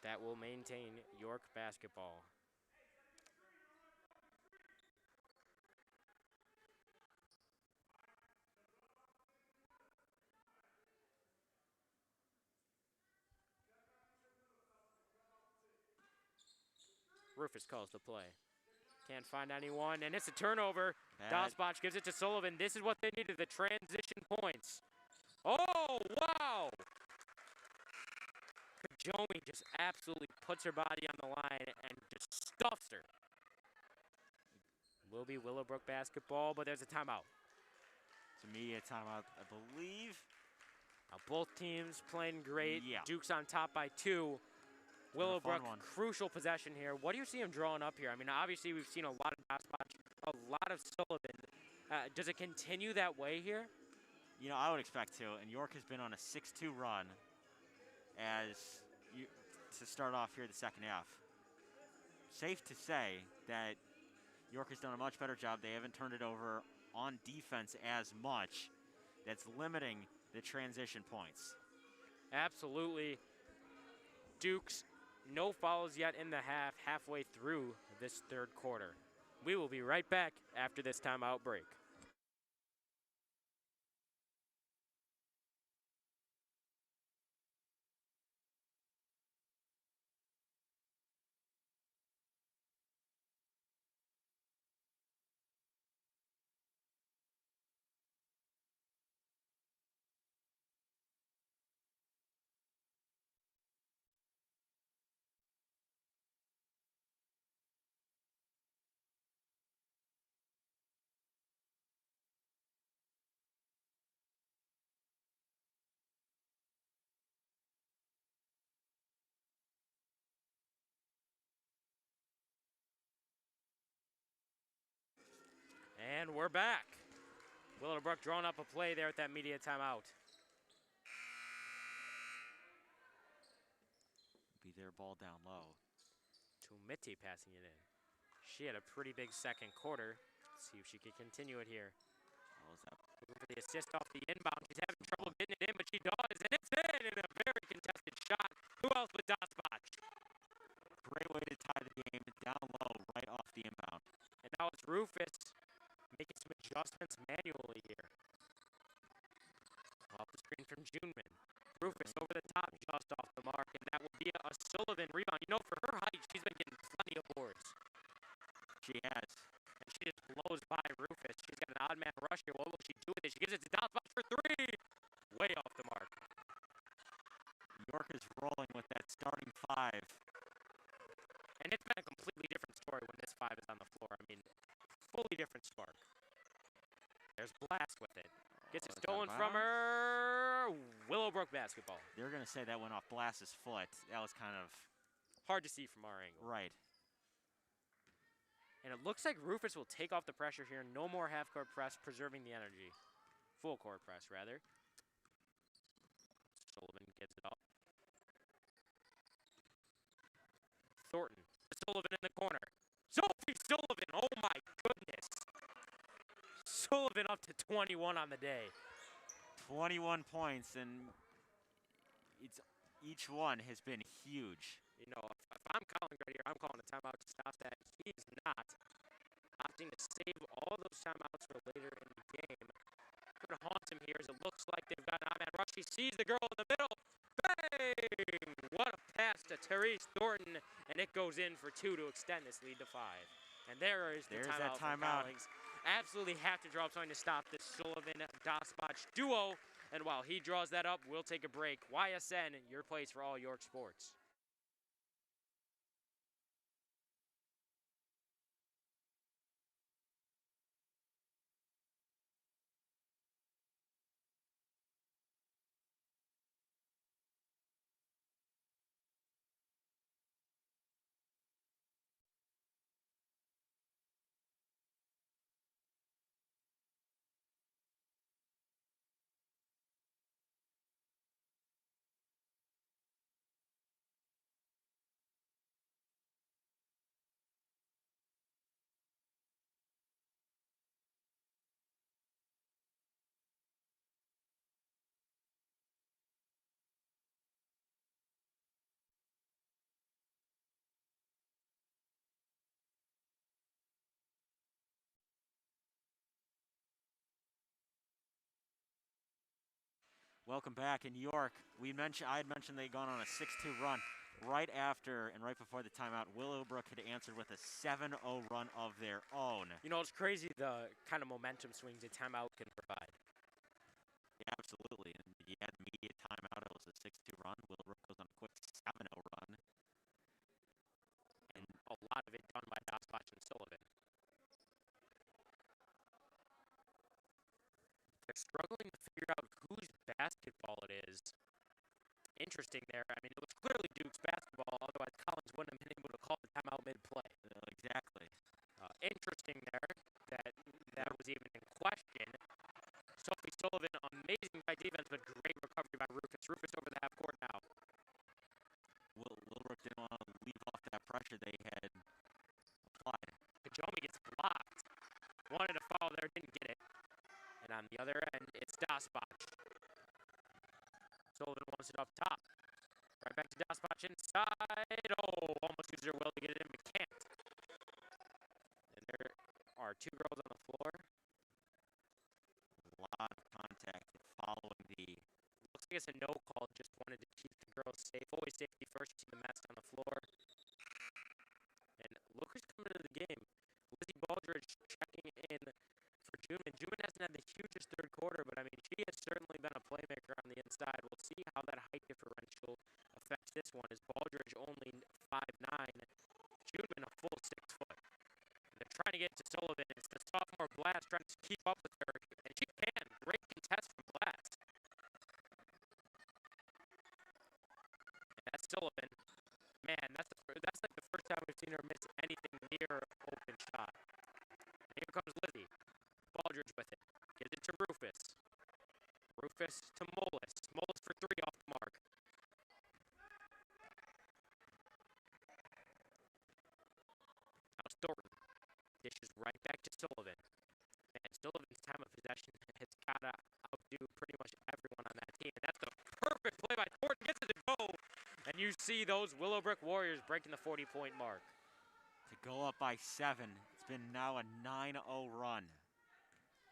That will maintain York basketball. Rufus calls the play. Can't find anyone, and it's a turnover. Dasbach gives it to Sullivan. This is what they needed, the transition points. Oh, wow! Kajomi just absolutely puts her body on the line and just stuffs her. Will be Willowbrook basketball, but there's a timeout. It's immediate timeout, I believe. Now both teams playing great. Yeah. Duke's on top by 2. Willowbrook, crucial possession here. What do you see him drawing up here? I mean, obviously we've seen a lot of Dasbach, a lot of Sullivan. Does it continue that way here? You know, I would expect to. And York has been on a 6-2 run to start off here the second half. Safe to say that York has done a much better job. They haven't turned it over on defense as much. That's limiting the transition points. Absolutely. Dukes, no fouls yet in the half, halfway through this third quarter. We will be right back after this timeout break. And we're back. Willowbrook drawing up a play there at that media timeout. Be their ball down low. Tumiti passing it in. She had a pretty big second quarter. Let's see if she can continue it here. Looking for the assist off the inbound. She's having trouble getting it in, but she does, and it's in a very contested shot. Who else but Dasbach? Great way to tie the game down low right off the inbound. And now it's Rufus making some adjustments manually here. Off the screen from Juneman. Rufus over the top, just off the mark, and that will be a Sullivan rebound. You know, for her height, she's been getting plenty of boards. She has. And she just blows by Rufus. She's got an odd man rush here. What will she do with it? She gives it to Dasbach for 3. Way off the mark. York is rolling with that starting 5. And it's been a completely different story when this 5 is on the floor. I mean, fully different spark. There's Blast with it. Gets it stolen from her. Willowbrook basketball. They're going to say that went off Blast's foot. That was kind of hard to see from our angle. Right. And it looks like Rufus will take off the pressure here. No more half-court press, preserving the energy. Full-court press, rather. Sullivan gets it up. Thornton Sullivan in the corner. Sophie Sullivan, oh my goodness. Sullivan up to 21 on the day. 21 points, and each one has been huge. You know, if I'm calling right here, I'm calling a timeout to stop that. He is not opting to save all those timeouts for later in the game. Going to haunt him here as it looks like they've got an on-man rush. He sees the girl in the middle. Bang! What a pass to Therese Thornton, and it goes in for 2 to extend this lead to 5. And there's the timeout. That timeout. Absolutely have to draw up something to stop this Sullivan-Dospach duo. And while he draws that up, we'll take a break. YSN, your place for all York sports. Welcome back. In York, I had mentioned they'd gone on a 6-2 run. Right after and right before the timeout, Willowbrook had answered with a 7-0 run of their own. You know, it's crazy the kind of momentum swings a timeout can provide. Yeah, absolutely. And you had the immediate timeout. It was a 6-2 run. Willowbrook goes on a quick 7-0 run. And a lot of it done by Dospach and Sullivan. They're struggling to figure out whose basketball it is. Interesting there. I mean, it was clearly Duke's basketball, otherwise Collins wouldn't have been able to call the timeout mid-play. Exactly. Interesting there that was even in question. Sophie Sullivan, amazing by defense, but great recovery by Rufus. Rufus over the half court now. Willowbrook didn't want to leave off that pressure they had applied. Kajomi gets blocked. Wanted a foul there, didn't get it. And on the other end, it's Dospach. Sullivan wants it up top. Right back to Dospach inside. Oh, almost used their will to get it in, but can't. And there are 2 girls on the floor. A lot of contact following the... Looks like it's a no call. Just wanted to keep the girls safe. Always safety first. You see the mess on the floor. And look who's coming into the game. Lizzie Borchers checking in for Juman. Juman hasn't had the hugest third quarter, but I mean, she has certainly been a playmaker on the inside. We'll see how that height differential affects this one. As Baldridge only 5'9", Juman a full 6 foot. And they're trying to get to Sullivan. It's the sophomore Blast trying to keep up with her, and she can. Great contest from Blast. And that's Sullivan. Man, that's like the first time we've seen her miss anything near open shot. And here comes Lizzie. Baldridge with it. Gives it to Rufus. Rufus to Molis. Molis for 3 off the mark. Now Thornton. Dishes right back to Sullivan. And Sullivan's time of possession has got to outdo pretty much everyone on that team. And that's the perfect play by Thornton. Gets it to go. And you see those Willowbrook Warriors breaking the 40-point mark. To go up by 7. It's been now a 9-0 run.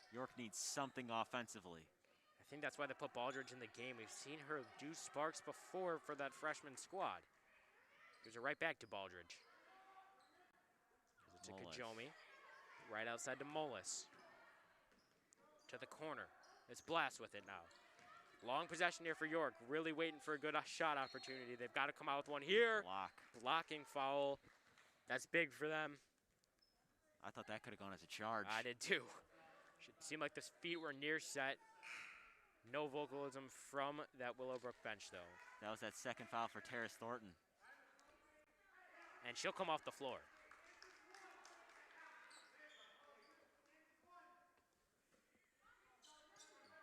York needs something offensively. I think that's why they put Baldridge in the game. We've seen her do sparks before for that freshman squad. Gives it right back to Baldridge. Gives it to Kajomi. Right outside to Molis. To the corner. It's Blast with it now. Long possession here for York. Really waiting for a good shot opportunity. They've got to come out with one here. Blocking foul. That's big for them. I thought that could have gone as a charge. I did too. Seemed like the feet were near set. No vocalism from that Willowbrook bench, though. That was that second foul for Therese Thornton. And she'll come off the floor.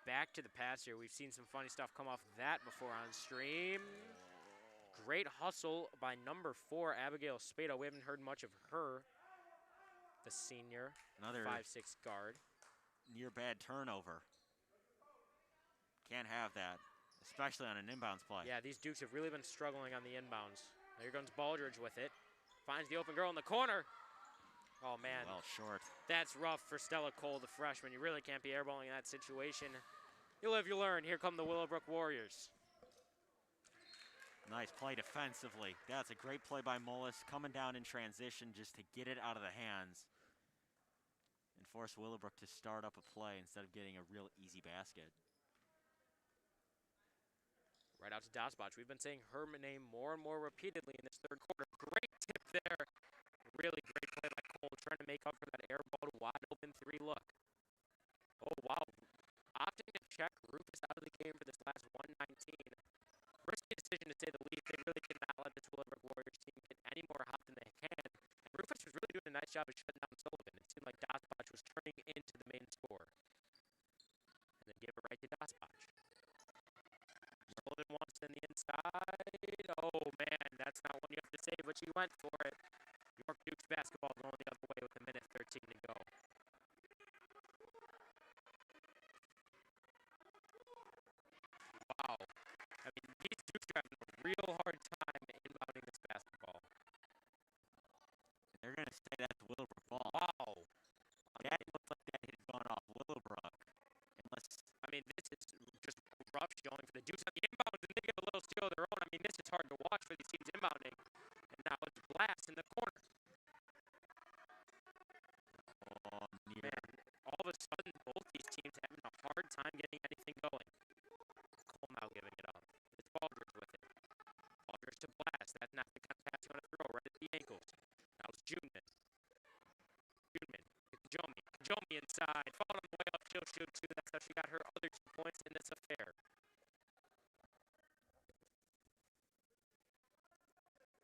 Back to the pass here. We've seen some funny stuff come off that before on stream. Great hustle by number 4, Abigail Spada. We haven't heard much of her, the senior, Another 5'6" guard. Near bad turnover. Can't have that, especially on an inbounds play. Yeah, these Dukes have really been struggling on the inbounds. Here comes Baldridge with it. Finds the open girl in the corner. Oh, man. Well short. That's rough for Stella Cole, the freshman. You really can't be airballing in that situation. You live, you learn. Here come the Willowbrook Warriors. Nice play defensively. That's a great play by Mullis, coming down in transition just to get it out of the hands and force Willowbrook to start up a play instead of getting a real easy basket. Right out to Dasbach. We've been saying her name more and more repeatedly in this third quarter. Great tip there. Really great play by Cole, trying to make up for that air ball to wide open 3 look. Oh, wow. Opting to check Rufus out of the game for this last 119. Risky decision to say the least. They really cannot let this Willowbrook Warriors team get any more hot than they can. And Rufus was really doing a nice job of shutting down Sullivan. It seemed like Dasbach was turning into the main scorer. And then gave it right to Dasbach. Sullivan wants in the inside. Oh, man, that's not one you have to save, but she went for it. York Dukes basketball going the other way with 1:13 to go. Wow. I mean, these Dukes are having a real hard time inbounding this basketball. They're going to say that's Willowbrook ball. Wow. That looked like that had gone off Willowbrook. Unless, I mean, this is just rough showing for the Dukes on the inbound, and they get a little steal of their own. I mean, this is hard to watch for these teams inbounding. And now it's Blast in the corner. oh, near. Man, all of a sudden, both these teams having a hard time getting anything going. Cole now giving it up. It's Baldridge with it. Baldridge to Blast. That's not the kind of pass you want to throw right at the ankles. Now it's Juneman. Juneman. Kajomi. Kajomi inside. Fouled on the way up. She'll shoot 2. That's how she got her other 2 points in this affair.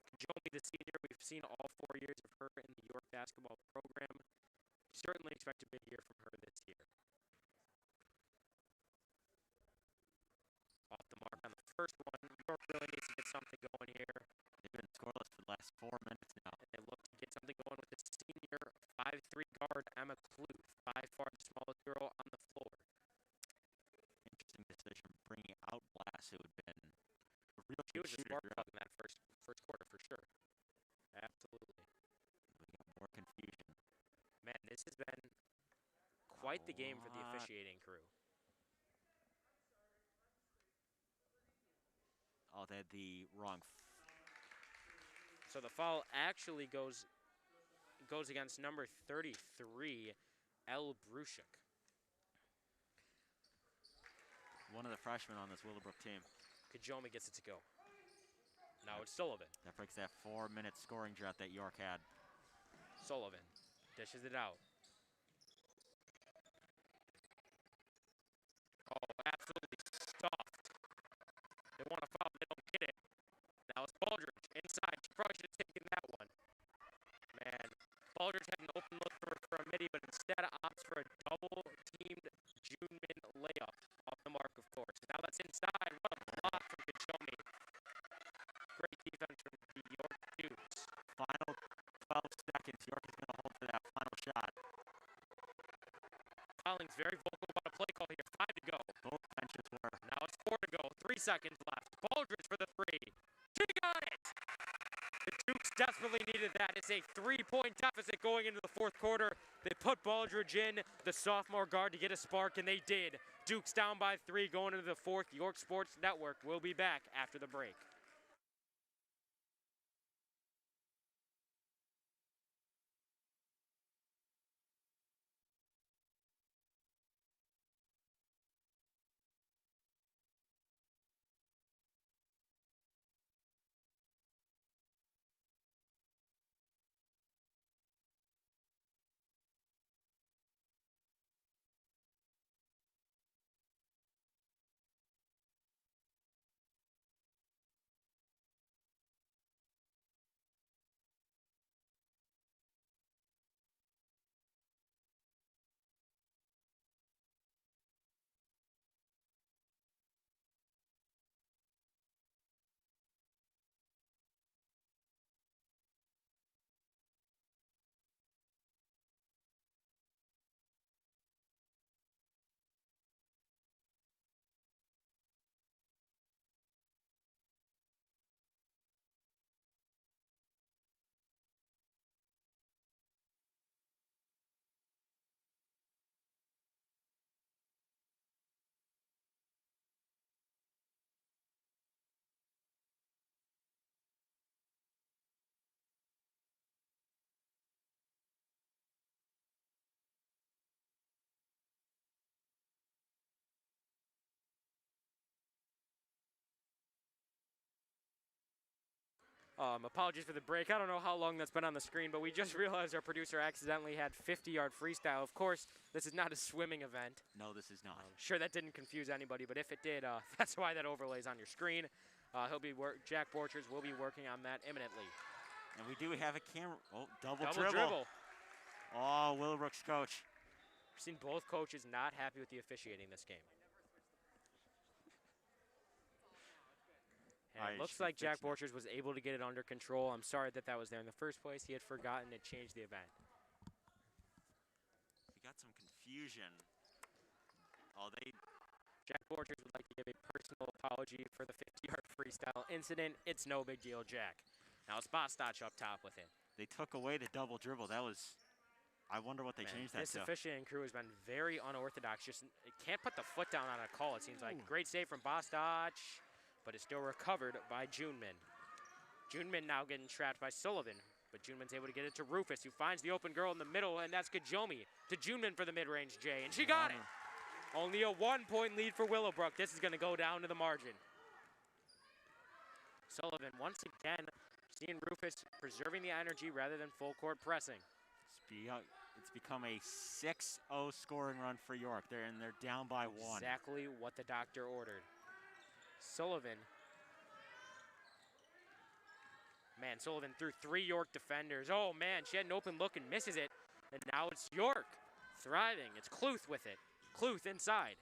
Kajomi, the senior, we've seen all 4 years of her in the York basketball program. Certainly expect a big year from her this year. Off the mark on the first one. York really needs to get something going here. They've been scoreless for the last 4 minutes now. And they look to get something going with the senior 5'3" guard, Emma Kluth. By far the smallest girl on the floor. Interesting decision bringing out Blast, who had been a real She was a shooter spark throughout. plug in that first quarter for sure. Absolutely. We got more confusion. Man, this has been quite the game for the officiating crew. Oh, they had the wrong. So the foul actually goes against number 33, El Brushik. One of the freshmen on this Willowbrook team. Kajomi gets it to go. Now it's Sullivan. That breaks that 4-minute scoring drought that York had. Sullivan dishes it out. Oh, absolutely stuffed. They want to foul, they don't get it. Now it's Baldridge inside. She probably should have taken that one. Man, Baldridge had an open look for a midi, but instead opts for a double-teamed Juneman layup off the mark, of course. Now that's inside. What a block from Kajomi. Great defense from the York Dukes. Final 12 seconds. York is going to hold for that final shot. Collins very vocal about a play call here. 5 to go. Both benches were. Now it's 4 to go. 3 seconds left. Baldridge for the 3. She got it! The Dukes desperately needed that. It's a 3-point deficit going into the 4th quarter. They put Baldridge in, the sophomore guard, to get a spark, and they did. Dukes down by 3 going into the 4th. York Sports Network will be back after the break. Apologies for the break. I don't know how long that's been on the screen, but we just realized our producer accidentally had 50-yard freestyle. Of course, this is not a swimming event. No, this is not. Sure, that didn't confuse anybody, but if it did, that's why that overlay is on your screen. Jack Borchers will be working on that imminently. And we do have a camera. Oh, double Double dribble. Oh, Willowbrook's coach. We've seen both coaches not happy with the officiating this game. And it looks like Jack Borchers was able to get it under control. I'm sorry that that was there in the first place. He had forgotten to change the event. We got some confusion. Jack Borchers would like to give a personal apology for the 50-yard freestyle incident. It's no big deal, Jack. Now it's Bostach up top with it. They took away the double dribble. That was, I wonder what they changed that to. This officiating crew has been very unorthodox. Just can't put the foot down on a call, it seems like. Great save from Bostach, but it's still recovered by Juneman. Juneman now getting trapped by Sullivan, but Juneman's able to get it to Rufus, who finds the open girl in the middle, and that's Kajomi to Juneman for the mid-range J, and she got it. Only a 1-point lead for Willowbrook. This is going to go down to the margin. Sullivan once again seeing Rufus preserving the energy rather than full court pressing. It's become a 6-0 scoring run for York. They're down by 1. Exactly what the doctor ordered. Sullivan. Man, Sullivan threw 3 York defenders. Oh man, she had an open look and misses it. And now it's York thriving. It's Cluth with it. Cluth inside.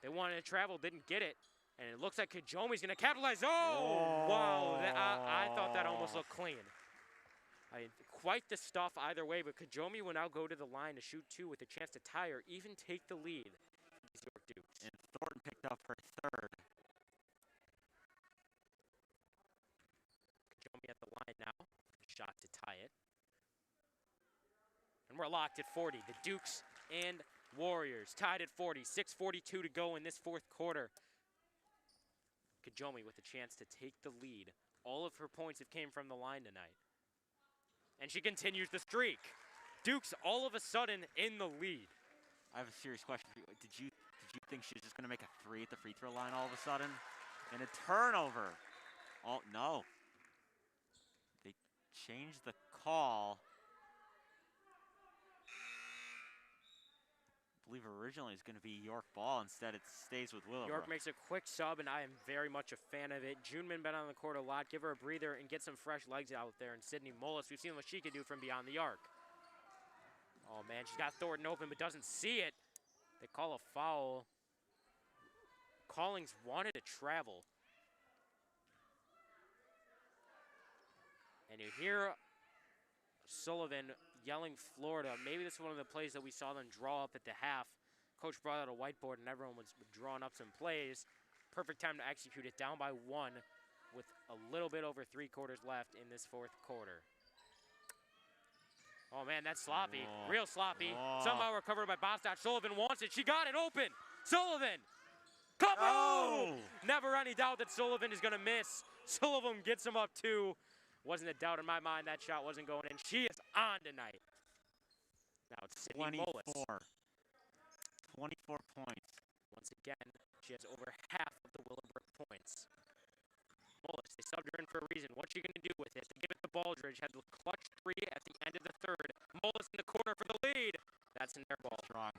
They wanted to travel, didn't get it. And it looks like Kajomi's going to capitalize. Oh, wow. I thought that almost looked clean. Quite the stuff either way, but Kajomi will now go to the line to shoot 2 with a chance to tie or even take the lead. These York Dukes. And Thornton picked up her 3rd. Kajomi at the line now. Shot to tie it. And we're locked at 40. The Dukes and Warriors tied at 40. 6:42 to go in this 4th quarter. Kajomi with a chance to take the lead. All of her points have came from the line tonight. And she continues the streak. Dukes all of a sudden in the lead. I have a serious question for you. Did you think she was just going to make a 3 at the free throw line all of a sudden? And a turnover. Oh, no. They changed the call. I believe originally it's going to be York ball. Instead, it stays with Willowbrook. York makes a quick sub, and I am very much a fan of it. Juneman been on the court a lot. Give her a breather and get some fresh legs out there. And Sydney Mullis, we've seen what she can do from beyond the arc. Oh, man, she's got Thornton open but doesn't see it. They call a foul. Callings wanted to travel. And you hear Sullivan yelling Florida. Maybe this is one of the plays that we saw them draw up at the half. Coach brought out a whiteboard and everyone was drawing up some plays. Perfect time to execute it, down by 1 with a little bit over 3 quarters left in this 4th quarter. Oh man, that's sloppy, real sloppy. Somehow recovered by Bostach. Sullivan wants it, she got it open. Sullivan, kaboom! Never any doubt that Sullivan is gonna miss. Sullivan gets him up 2. Wasn't a doubt in my mind that shot wasn't going in. She is on tonight. Now it's Sydney Mullis. 24 points. Once again, she has over half of the Willowbrook points. Mullis, they subbed her in for a reason. What's she going to do with it? They give it to Baldridge. Had the clutch 3 at the end of the 3rd. Mullis in the corner for the lead. That's an air ball. Strong.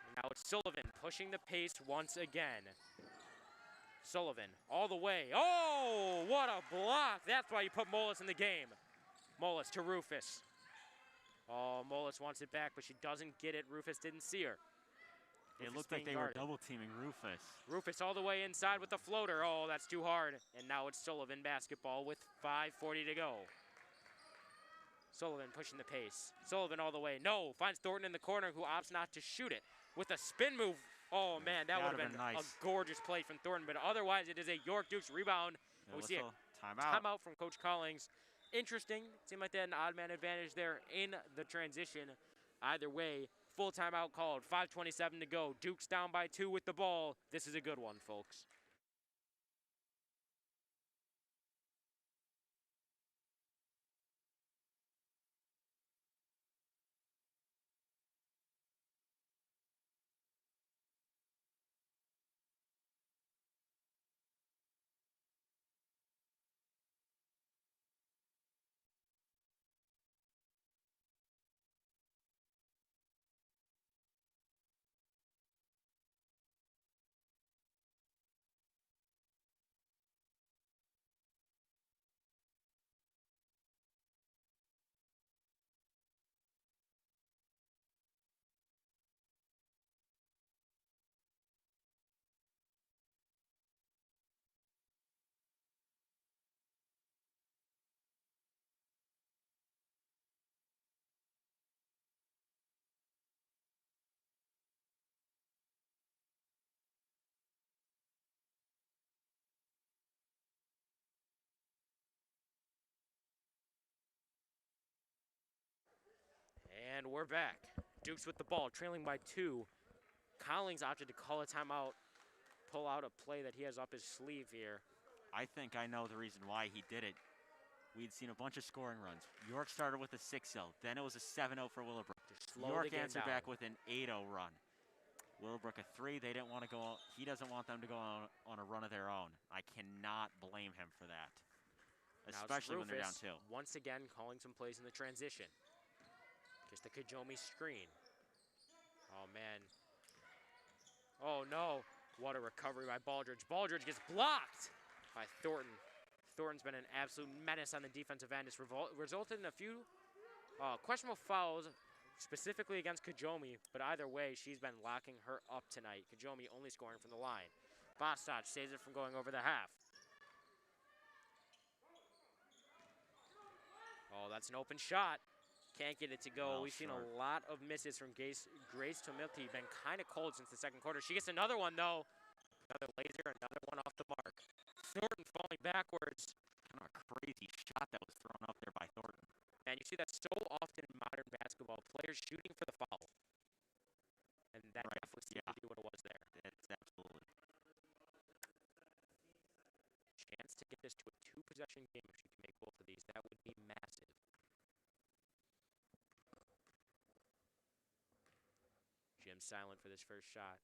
And now it's Sullivan pushing the pace once again. Sullivan all the way. Oh, what a block. That's why you put Mullis in the game. Mullis to Rufus. Oh, Mullis wants it back, but she doesn't get it. Rufus didn't see her. It looked like they were double teaming Rufus. Rufus all the way inside with the floater. Oh, that's too hard. And now it's Sullivan basketball with 5:40 to go. Sullivan pushing the pace. Sullivan all the way. No, finds Thornton in the corner who opts not to shoot it. With a spin move. Oh, man, that would have been nice. A gorgeous play from Thornton. But otherwise, it is a York Dukes rebound. We see a timeout from Coach Callings. Interesting. Seemed like they had an odd man advantage there in the transition. Either way, full timeout called. 5:27 to go. Dukes down by 2 with the ball. This is a good one, folks. And we're back. Dukes with the ball, trailing by 2. Collings opted to call a timeout, pull out a play that he has up his sleeve here. I think I know the reason why he did it. We'd seen a bunch of scoring runs. York started with a 6-0. Then it was a 7-0 for Willowbrook. York answered back with an 8-0 run. Willowbrook a 3. They didn't want to go. He doesn't want them to go on a run of their own. I cannot blame him for that, especially when they're down 2. Once again, calling some plays in the transition. Just the Kajomi screen. Oh, man. Oh, no. What a recovery by Baldridge. Baldridge gets blocked by Thornton. Thornton's been an absolute menace on the defensive end. It's resulted in a few questionable fouls, specifically against Kajomi, but either way, she's been locking her up tonight. Kajomi only scoring from the line. Bostach saves it from going over the half. Oh, that's an open shot. Can't get it to go. We've seen a lot of misses from Grace Tomilti. Been kind of cold since the second quarter. She gets another one, though. Another laser, another one off the mark. Thornton falling backwards. Kind of a crazy shot that was thrown up there by Thornton. And you see that so often in modern basketball, players shooting for the foul. And that definitely seems to be what it was there. It's absolutely. Chance to get this to a 2-possession game if she can make both of these. That would be massive. Jim silent for this first shot.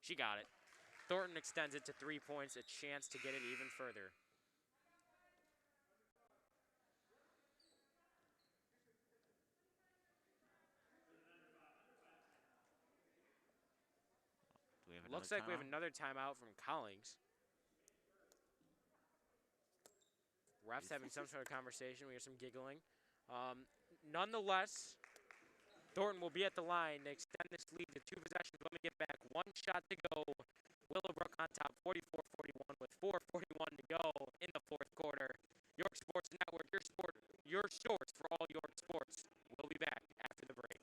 She got it. Thornton extends it to 3 points, a chance to get it even further. Looks like we have another timeout from Collings. Refs having some sort of conversation. We hear some giggling. Nonetheless, Thornton will be at the line to extend this lead to 2 possessions. Let me get back. 1 shot to go. Willowbrook on top, 44-41 with 4:41 to go in the 4th quarter. York Sports Network, your source for all York sports. We'll be back after the break.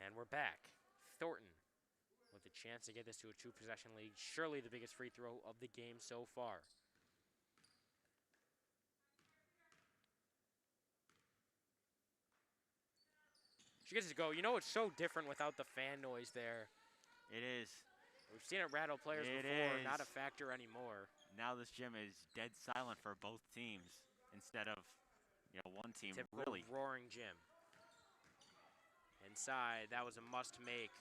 And we're back. Thornton with a chance to get this to a 2-possession lead. Surely the biggest free throw of the game so far. She gets to go. You know, it's so different without the fan noise there. It is. We've seen it rattle players before, not a factor anymore. Now this gym is dead silent for both teams instead of, one team. Typical really roaring gym. Inside, that was a must-make.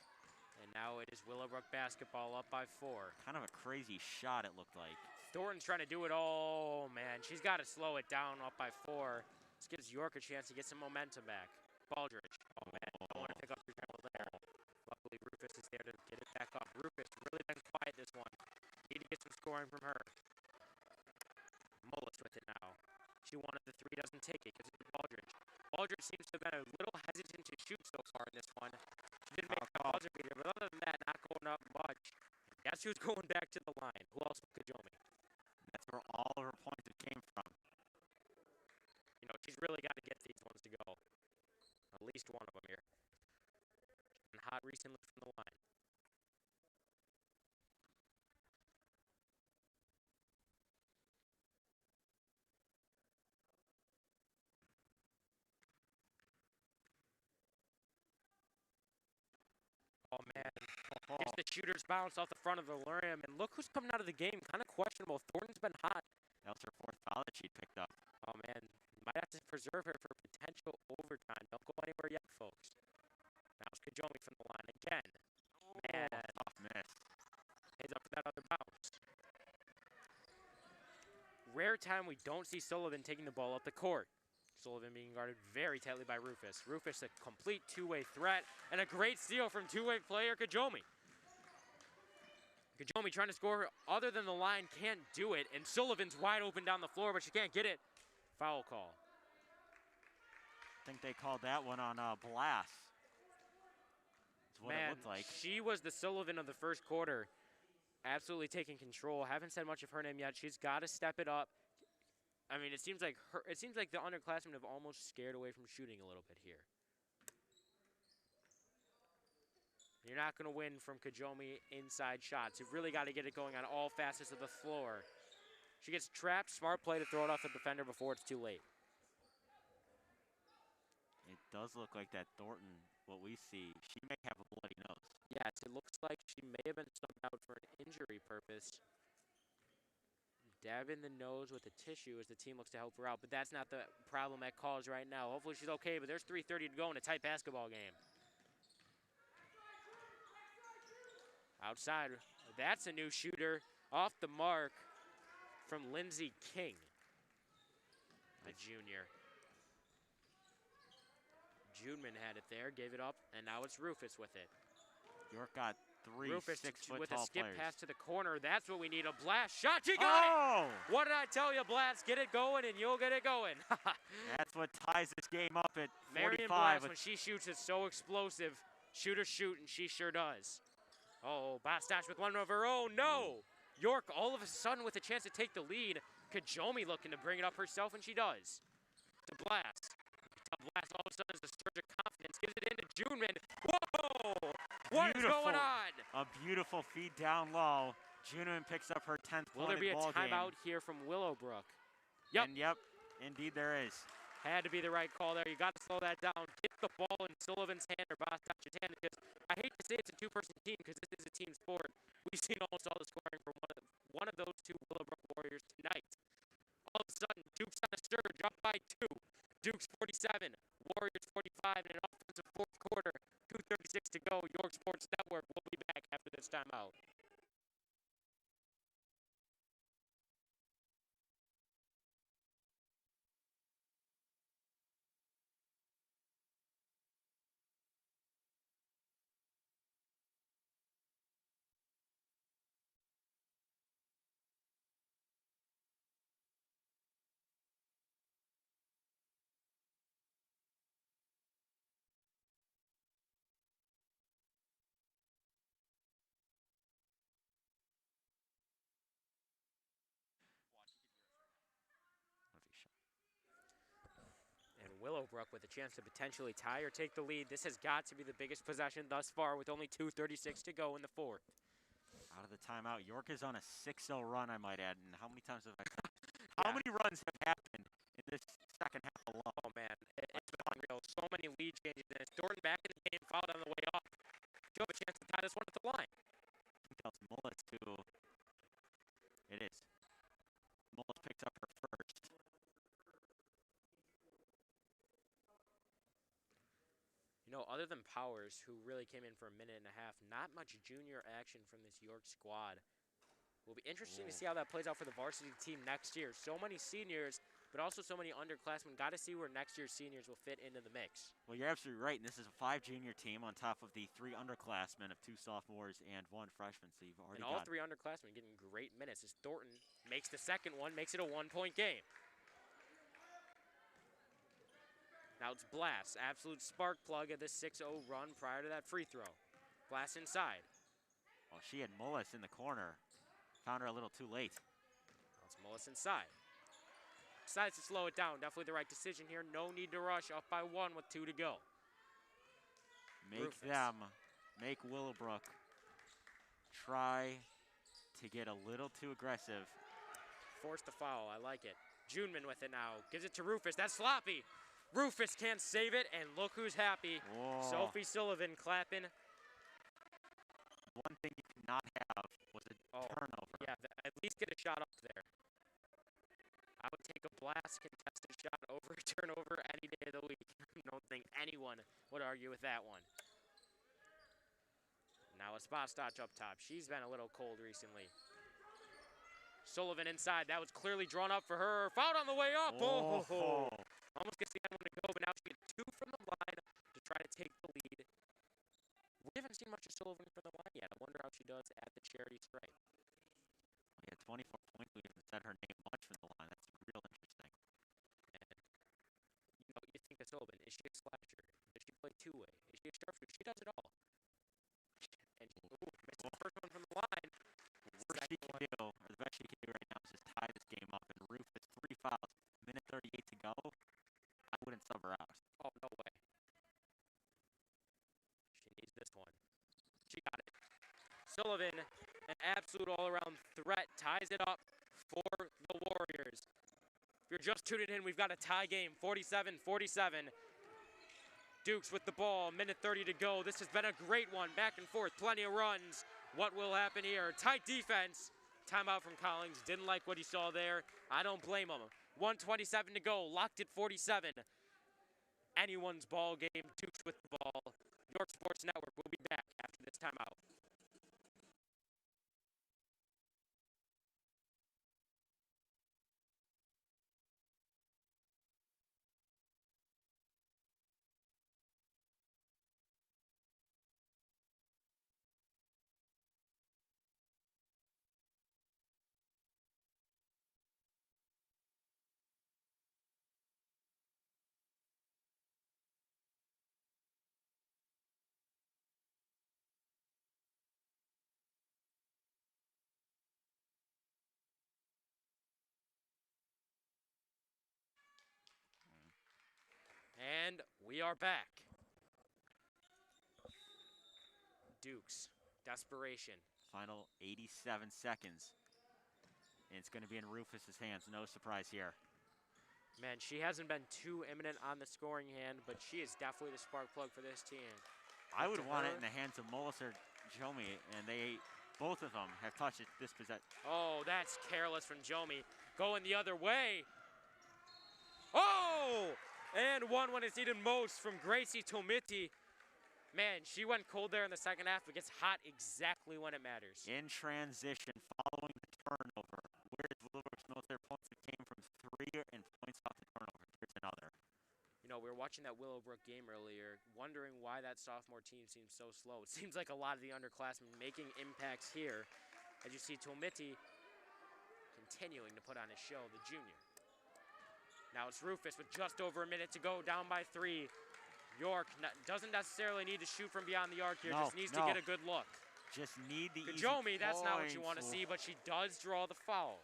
And now it is Willowbrook basketball up by 4. Kind of a crazy shot, it looked like. Thornton's trying to do it all. Man, she's got to slow it down up by 4. This gives York a chance to get some momentum back. Baldridge. Oh, man, don't want to pick up your dribble there. Luckily, Rufus is there to get it back up. Rufus really been quiet this one. Need to get some scoring from her. Mullis with it now. She wanted the 3, doesn't take it because it's Baldridge. Baldridge seems to have been a little hesitant to shoot so far in this one. She didn't make a buzzer beater, but other than that, not going up much. Guess who's going back to the line? Who else but Kajomi? That's where all of her points came from. You know, she's really got to get these ones to go. At least one of them here. And hot recently from the line. Gives the shooter's bounce off the front of the rim. And look who's coming out of the game. Kind of questionable. Thornton's been hot. That was her 4th foul that she picked up. Oh, man. Might have to preserve her for potential overtime. Don't go anywhere yet, folks. Now it's Kajomi from the line again. Man. Tough miss. He's up for that other bounce. Rare time we don't see Sullivan taking the ball up the court. Sullivan being guarded very tightly by Rufus. Rufus a complete two-way threat and a great steal from two-way player Kajomi. Kajomi trying to score other than the line, can't do it, and Sullivan's wide open down the floor, but she can't get it. Foul call. I think they called that one on Blast. That's what it looked like. She was the Sullivan of the first quarter. Absolutely taking control. Haven't said much of her name yet. She's got to step it up. I mean, it seems like the underclassmen have almost scared away from shooting a little bit here. You're not going to win from Kajomi inside shots. You've really got to get it going on all facets of the floor. She gets trapped. Smart play to throw it off the defender before it's too late. It does look like that Thornton, what we see, she may have a bloody nose. Yes, it looks like she may have been subbed out for an injury purpose. Dab in the nose with the tissue as the team looks to help her out, but that's not the problem at calls right now. Hopefully she's okay, but there's 3:30 to go in a tight basketball game. Outside, that's a new shooter off the mark from Lindsey King, the junior. Juneman had it there, gave it up, and now it's Rufus with it. York got 3 Rufus 6-foot with tall a skip players. pass to the corner. That's what we need, a blast shot. She got it! What did I tell you, Blast? Get it going, and you'll get it going. That's what ties this game up at 45. Marion Blast, when she shoots, it's so explosive. Shooters shoot, and she sure does. Oh, Bastash with one of her own. No! York all of a sudden with a chance to take the lead. Kajomi looking to bring it up herself, and she does. To Blast. Blast all of a sudden is a surge of confidence. Gives it into Juneman. Whoa! What is going on? A beautiful feed down low. Juneman picks up her 10th Will point there be of a the ball game. timeout here from Willowbrook? Yep. And yep, indeed there is. Had to be the right call there. You got to slow that down. Get the ball in Sullivan's hand or Bostach's hand, because I hate to say it's a two-person team because this is a team sport. We've seen almost all the scoring from one of those two Willowbrook Warriors tonight. All of a sudden, Duke's on a surge, up by 2. Duke's 47, Warriors 45 in an offensive fourth quarter. 2:36 to go. York Sports Network will be back after this timeout. Willowbrook with a chance to potentially tie or take the lead. This has got to be the biggest possession thus far with only 2:36 to go in the fourth. Out of the timeout, York is on a 6-0 run, I might add. And how many times have how many runs have happened in this second half alone? Oh, man. It's been unreal. So many lead changes. And it's Thornton back in the game, fouled on the way up. You have a chance to tie this one at the line. I think that's Mullis who it is. Mullis picks up her first. You know, other than Powers, who really came in for a minute and a half, not much junior action from this York squad. Will be interesting to see how that plays out for the varsity team next year. So many seniors, but also so many underclassmen. Got to see where next year's seniors will fit into the mix. Well, you're absolutely right. And this is a 5 junior team on top of the 3 underclassmen of 2 sophomores and 1 freshman. So you've already got all 3 underclassmen getting great minutes as Thornton makes the second one, makes it a 1-point game. Now it's Blast, absolute spark plug of this 6-0 run prior to that free throw. Blast inside. Well, she had Mullis in the corner. Found her a little too late. Now it's Mullis inside. Decides to slow it down. Definitely the right decision here. No need to rush. Up by 1 with 2 to go. Make Willowbrook try to get a little too aggressive. Force the foul. I like it. Juneman with it now. Gives it to Rufus. That's sloppy. Rufus can't save it, and look who's happy. Whoa. Sophie Sullivan clapping. 1 not have was a turnover. Yeah, at least get a shot up there. I would take a blast contested shot over a turnover any day of the week. I don't think anyone would argue with that one. Now a spot stotch up top. She's been a little cold recently. Sullivan inside. That was clearly drawn up for her. Fouled on the way up. Oh. Almost gets the end one to go, but now she gets 2 from the line to try to take the lead. We haven't seen much of Sullivan from the line yet. I wonder how she does at the charity stripe. Yeah, 24 points. We haven't said her name much from the line. That's real interesting. And, you think of Sullivan. Is she a slasher? Does she play two-way? Is she a sharpshooter? She does it all. And missed the first one from the line. The worst she can do, or the best she can do right now is just tie this game up. And Rufus, 3 fouls, minute 38 to go. I wouldn't sub her out. Oh, no way. She needs this one. She got it. Sullivan, an absolute all-around threat, ties it up for the Warriors. If you're just tuning in, we've got a tie game, 47-47. Dukes with the ball, minute 30 to go. This has been a great one, back and forth, plenty of runs. What will happen here? Tight defense. Timeout from Collins. Didn't like what he saw there. I don't blame him. 1:27 to go, locked at 47. Anyone's ball game, Dukes with the ball. York Sports Network will be back after this timeout. And we are back. Dukes, desperation. Final 87 seconds. And it's going to be in Rufus's hands. No surprise here. Man, she hasn't been too imminent on the scoring hand, but she is definitely the spark plug for this team. I would want it in the hands of Mullis or Jomi, and both of them have touched this possession. Oh, that's careless from Jomi. Going the other way. Oh! And one when it's needed most from Gracie Tomiti. Man, she went cold there in the second half, but gets hot exactly when it matters. In transition, following the turnover, whereas Willowbrook's most of their points came from 3 and points off the turnover. Here's another. We were watching that Willowbrook game earlier, wondering why that sophomore team seems so slow. It seems like a lot of the underclassmen making impacts here. As you see Tomiti continuing to put on a show, the junior. Now it's Rufus with just over a minute to go, down by 3. York doesn't necessarily need to shoot from beyond the arc here, just needs to get a good look. Just need the easy Kajomi, that's not what you points. want to see, but she does draw the foul.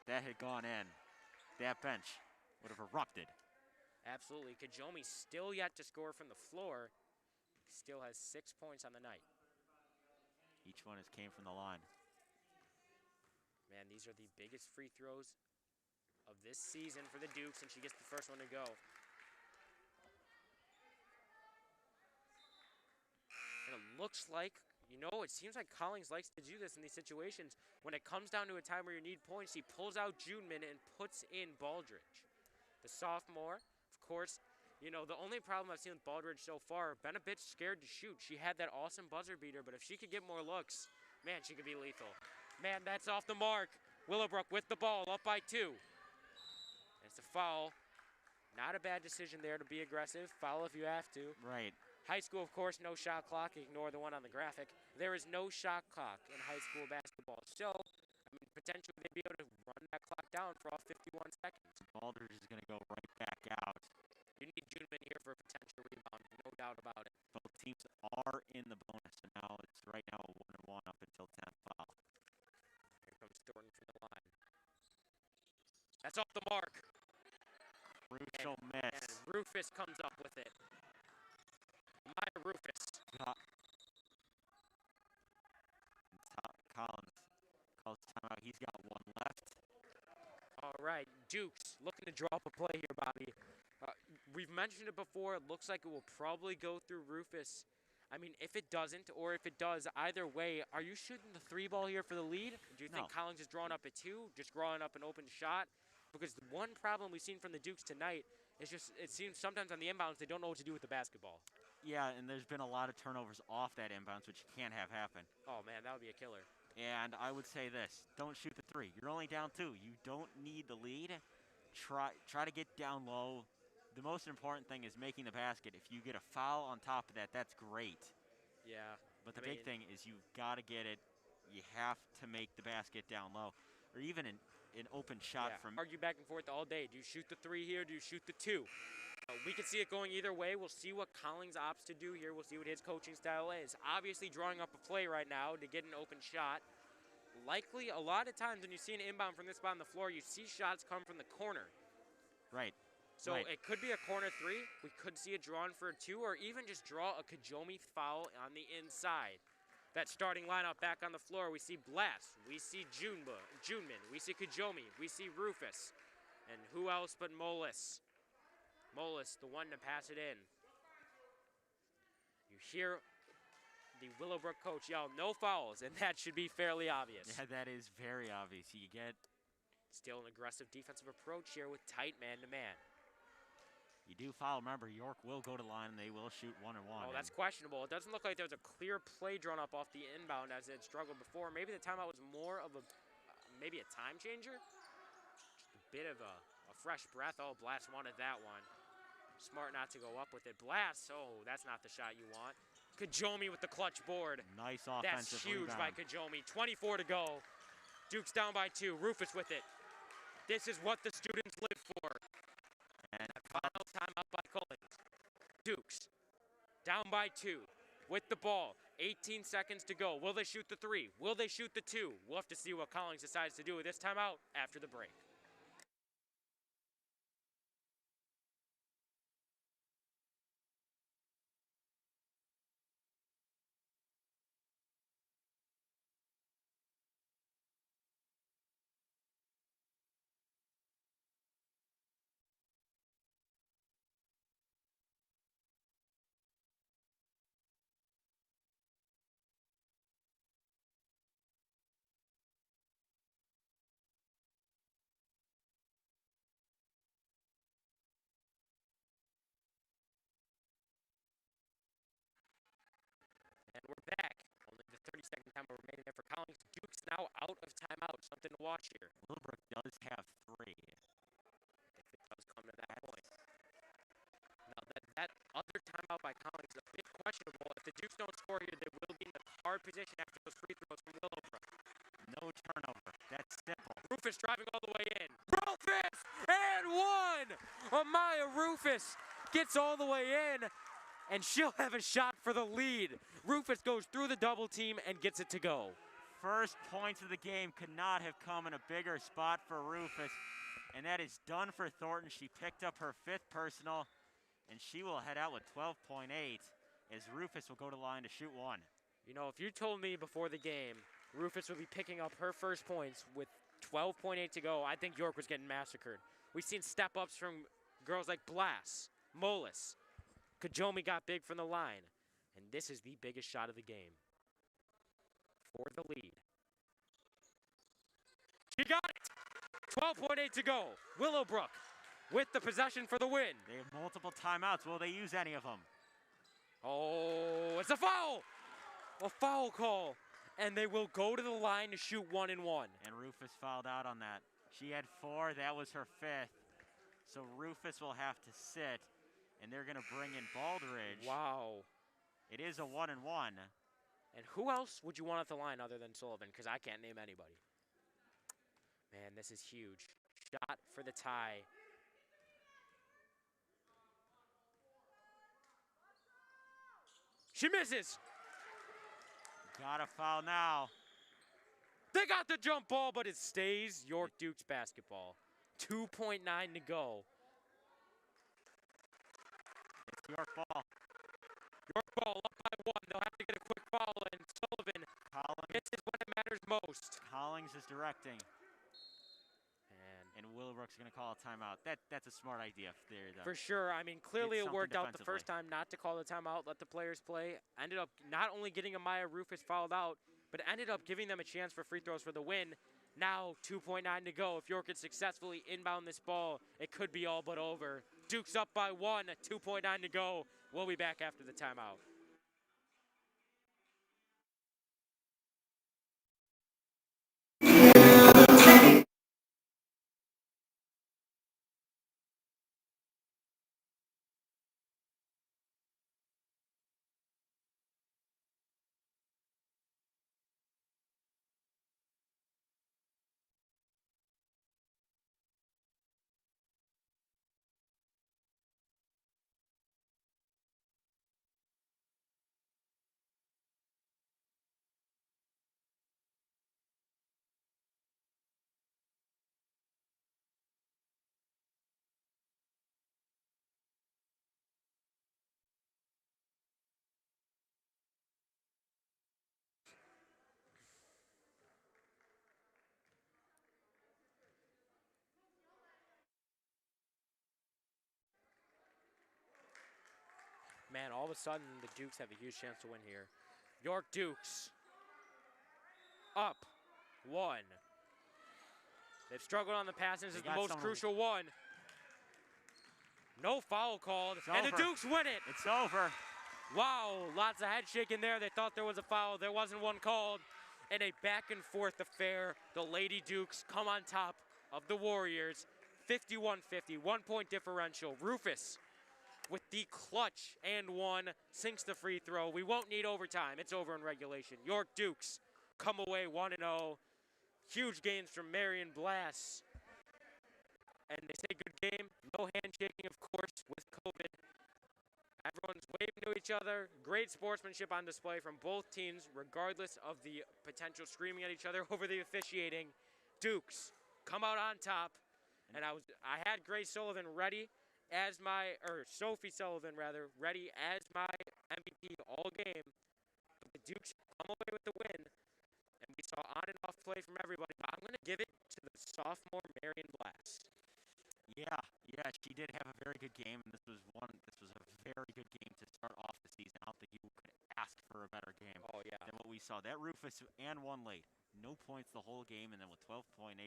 That had gone in. That bench would have erupted. Absolutely. Kajomi still yet to score from the floor. Still has 6 points on the night. Each one came from the line. Man, these are the biggest free throws of this season for the Dukes, and she gets the first one to go. And it looks like, it seems like Collins likes to do this in these situations. When it comes down to a time where you need points, he pulls out Juneman and puts in Baldridge. The sophomore, of course, the only problem I've seen with Baldridge so far, been a bit scared to shoot. She had that awesome buzzer beater, but if she could get more looks, man, she could be lethal. Man, that's off the mark. Willowbrook with the ball, up by 2. It's a foul. Not a bad decision there to be aggressive. Foul if you have to. Right. High school, of course, no shot clock. Ignore the one on the graphic. There is no shot clock in high school basketball. So, potentially they'd be able to run that clock down for all 51 seconds. Baldridge is going to go right back out. You need Juneman here for a potential rebound, no doubt about it. Both teams are in the bonus, so now it's right now a 1-1 up until 10th foul. Here comes Thornton from the line. That's off the mark. Crucial miss. And Rufus comes up with it. Maya Rufus. Collins calls timeout. He's got 1 left. All right, Dukes looking to draw up a play here, Bobby. We've mentioned it before. It looks like it will probably go through Rufus. I mean, if it doesn't, or if it does, either way, are you shooting the 3 ball here for the lead? Do you think No. Collins is drawing up at 2, just drawing up an open shot? Because the one problem we've seen from the Dukes tonight is just, it seems sometimes on the inbounds, they don't know what to do with the basketball. Yeah, and there's been a lot of turnovers off that inbounds, which you can't have happen. Oh, man, that would be a killer. And I would say this, don't shoot the 3. You're only down 2. You don't need the lead. Try to get down low. The most important thing is making the basket. If you get a foul on top of that, that's great. Yeah. But the big thing is you've got to get it. You have to make the basket down low. Or even an open shot from... Argue back and forth all day. Do you shoot the 3 here? Do you shoot the 2? We can see it going either way. We'll see what Collins opts to do here. We'll see what his coaching style is. Obviously drawing up a play right now to get an open shot. Likely, a lot of times when you see an inbound from this spot on the floor, you see shots come from the corner. Right. So it could be a corner 3. We could see it drawn for a 2, or even just draw a Kajomi foul on the inside. That starting lineup back on the floor, we see Blast, we see Juneman, we see Kajomi, we see Rufus. And who else but Molis? Molis, the one to pass it in. You hear the Willowbrook coach yell, no fouls, and that should be fairly obvious. Yeah, that is very obvious. You get... Still an aggressive defensive approach here with tight man-to-man. You do foul. Remember, York will go to the line, and they will shoot 1-1. Oh, that's questionable. It doesn't look like there's a clear play drawn up off the inbound as it struggled before. Maybe the timeout was more of a, maybe a time changer? Just a bit of a fresh breath. Oh, Blast wanted that one. Smart not to go up with it. Blast, oh, that's not the shot you want. Kajomi with the clutch board. Nice offensive That's huge rebound. by Kajomi. 24 to go. Duke's down by 2. Rufus with it. This is what the students live for. And a final timeout by Collins. Dukes down by 2 with the ball. 18 seconds to go. Will they shoot the 3? Will they shoot the 2? We'll have to see what Collins decides to do with this timeout after the break. And we're back. Only the 30-second time remaining there for Collins. Duke's now out of timeout. Something to watch here. Willowbrook does have 3. If it does come to that point. Now, that other timeout by Collins is a bit questionable. If the Dukes don't score here, they will be in a hard position after those free throws from Willowbrook. No turnover. That's simple. Rufus driving all the way in. Rufus! And 1! Amaya Rufus gets all the way in, and she'll have a shot for the lead. Rufus goes through the double team and gets it to go. First points of the game could not have come in a bigger spot for Rufus, and that is done for Thornton. She picked up her 5th personal, and she will head out with 12.8 as Rufus will go to the line to shoot 1. You know, if you told me before the game Rufus would be picking up her first points with 12.8 to go, I think York was getting massacred. We've seen step-ups from girls like Blass, Molis. Kajomi got big from the line. And this is the biggest shot of the game for the lead. She got it! 12.8 to go. Willowbrook with the possession for the win. They have multiple timeouts. Will they use any of them? Oh, it's a foul! A foul call. And they will go to the line to shoot 1 and 1. And Rufus fouled out on that. She had 4. That was her 5th. So Rufus will have to sit, and they're going to bring in Baldridge. Wow. It is a 1 and 1. And who else would you want at the line other than Sullivan? Because I can't name anybody. Man, this is huge. Shot for the tie. She misses. Got a foul now. They got the jump ball, but it stays York Dukes basketball. 2.9 to go. It's York ball. York ball up by 1. They'll have to get a quick foul, and Sullivan misses when it matters most. Collins is directing. and Willowbrook's going to call a timeout. That's a smart idea there. For sure. I mean, clearly it worked out the first defensively. time not to call the timeout, let the players play. Ended up not only getting Amaya Rufus fouled out, but ended up giving them a chance for free throws for the win. Now 2.9 to go. If York could successfully inbound this ball, it could be all but over. Duke's up by 1, 2.9 to go. We'll be back after the timeout. Man, all of a sudden, the Dukes have a huge chance to win here. York Dukes up 1. They've struggled on the pass, and this is the most crucial one. No foul called, and the Dukes win it. It's over. Wow, lots of head shaking there. They thought there was a foul. There wasn't one called. In a back-and-forth affair, the Lady Dukes come on top of the Warriors. 51-50, 1-point differential. Rufus with the clutch and 1, sinks the free throw. We won't need overtime. It's over in regulation. York Dukes come away 1-0. Huge gains from Marion Blass. And they say good game. No handshaking, of course, with COVID. Everyone's waving to each other. Great sportsmanship on display from both teams, regardless of the potential screaming at each other over the officiating. Dukes come out on top. And I had Grace Sullivan ready as Sophie Sullivan rather, ready as my MVP all game. But the Dukes come away with the win. And we saw on and off play from everybody. But I'm going to give it to the sophomore Marion Blass. Yeah, she did have a very good game, and this was a very good game to start off the season. I don't think you could ask for a better game than what we saw. That Rufus and 1 late. No points the whole game, and then with 12.8,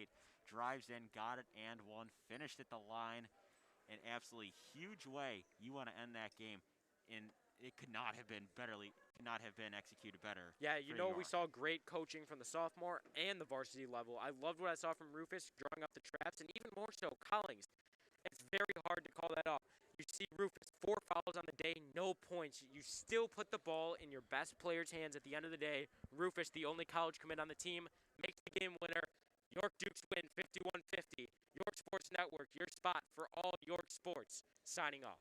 drives in, got it and 1, finished at the line. An absolutely huge way you want to end that game, and it could not have been executed better. Yeah, we saw great coaching from the sophomore and the varsity level. I loved what I saw from Rufus drawing up the traps, and even more so Collings. It's very hard to call that off. You see Rufus, 4 fouls on the day, no points. You still put the ball in your best player's hands at the end of the day. Rufus, the only college commit on the team, makes the game winner. York Dukes win 51-50. York Sports Network, your spot for all York sports. Signing off.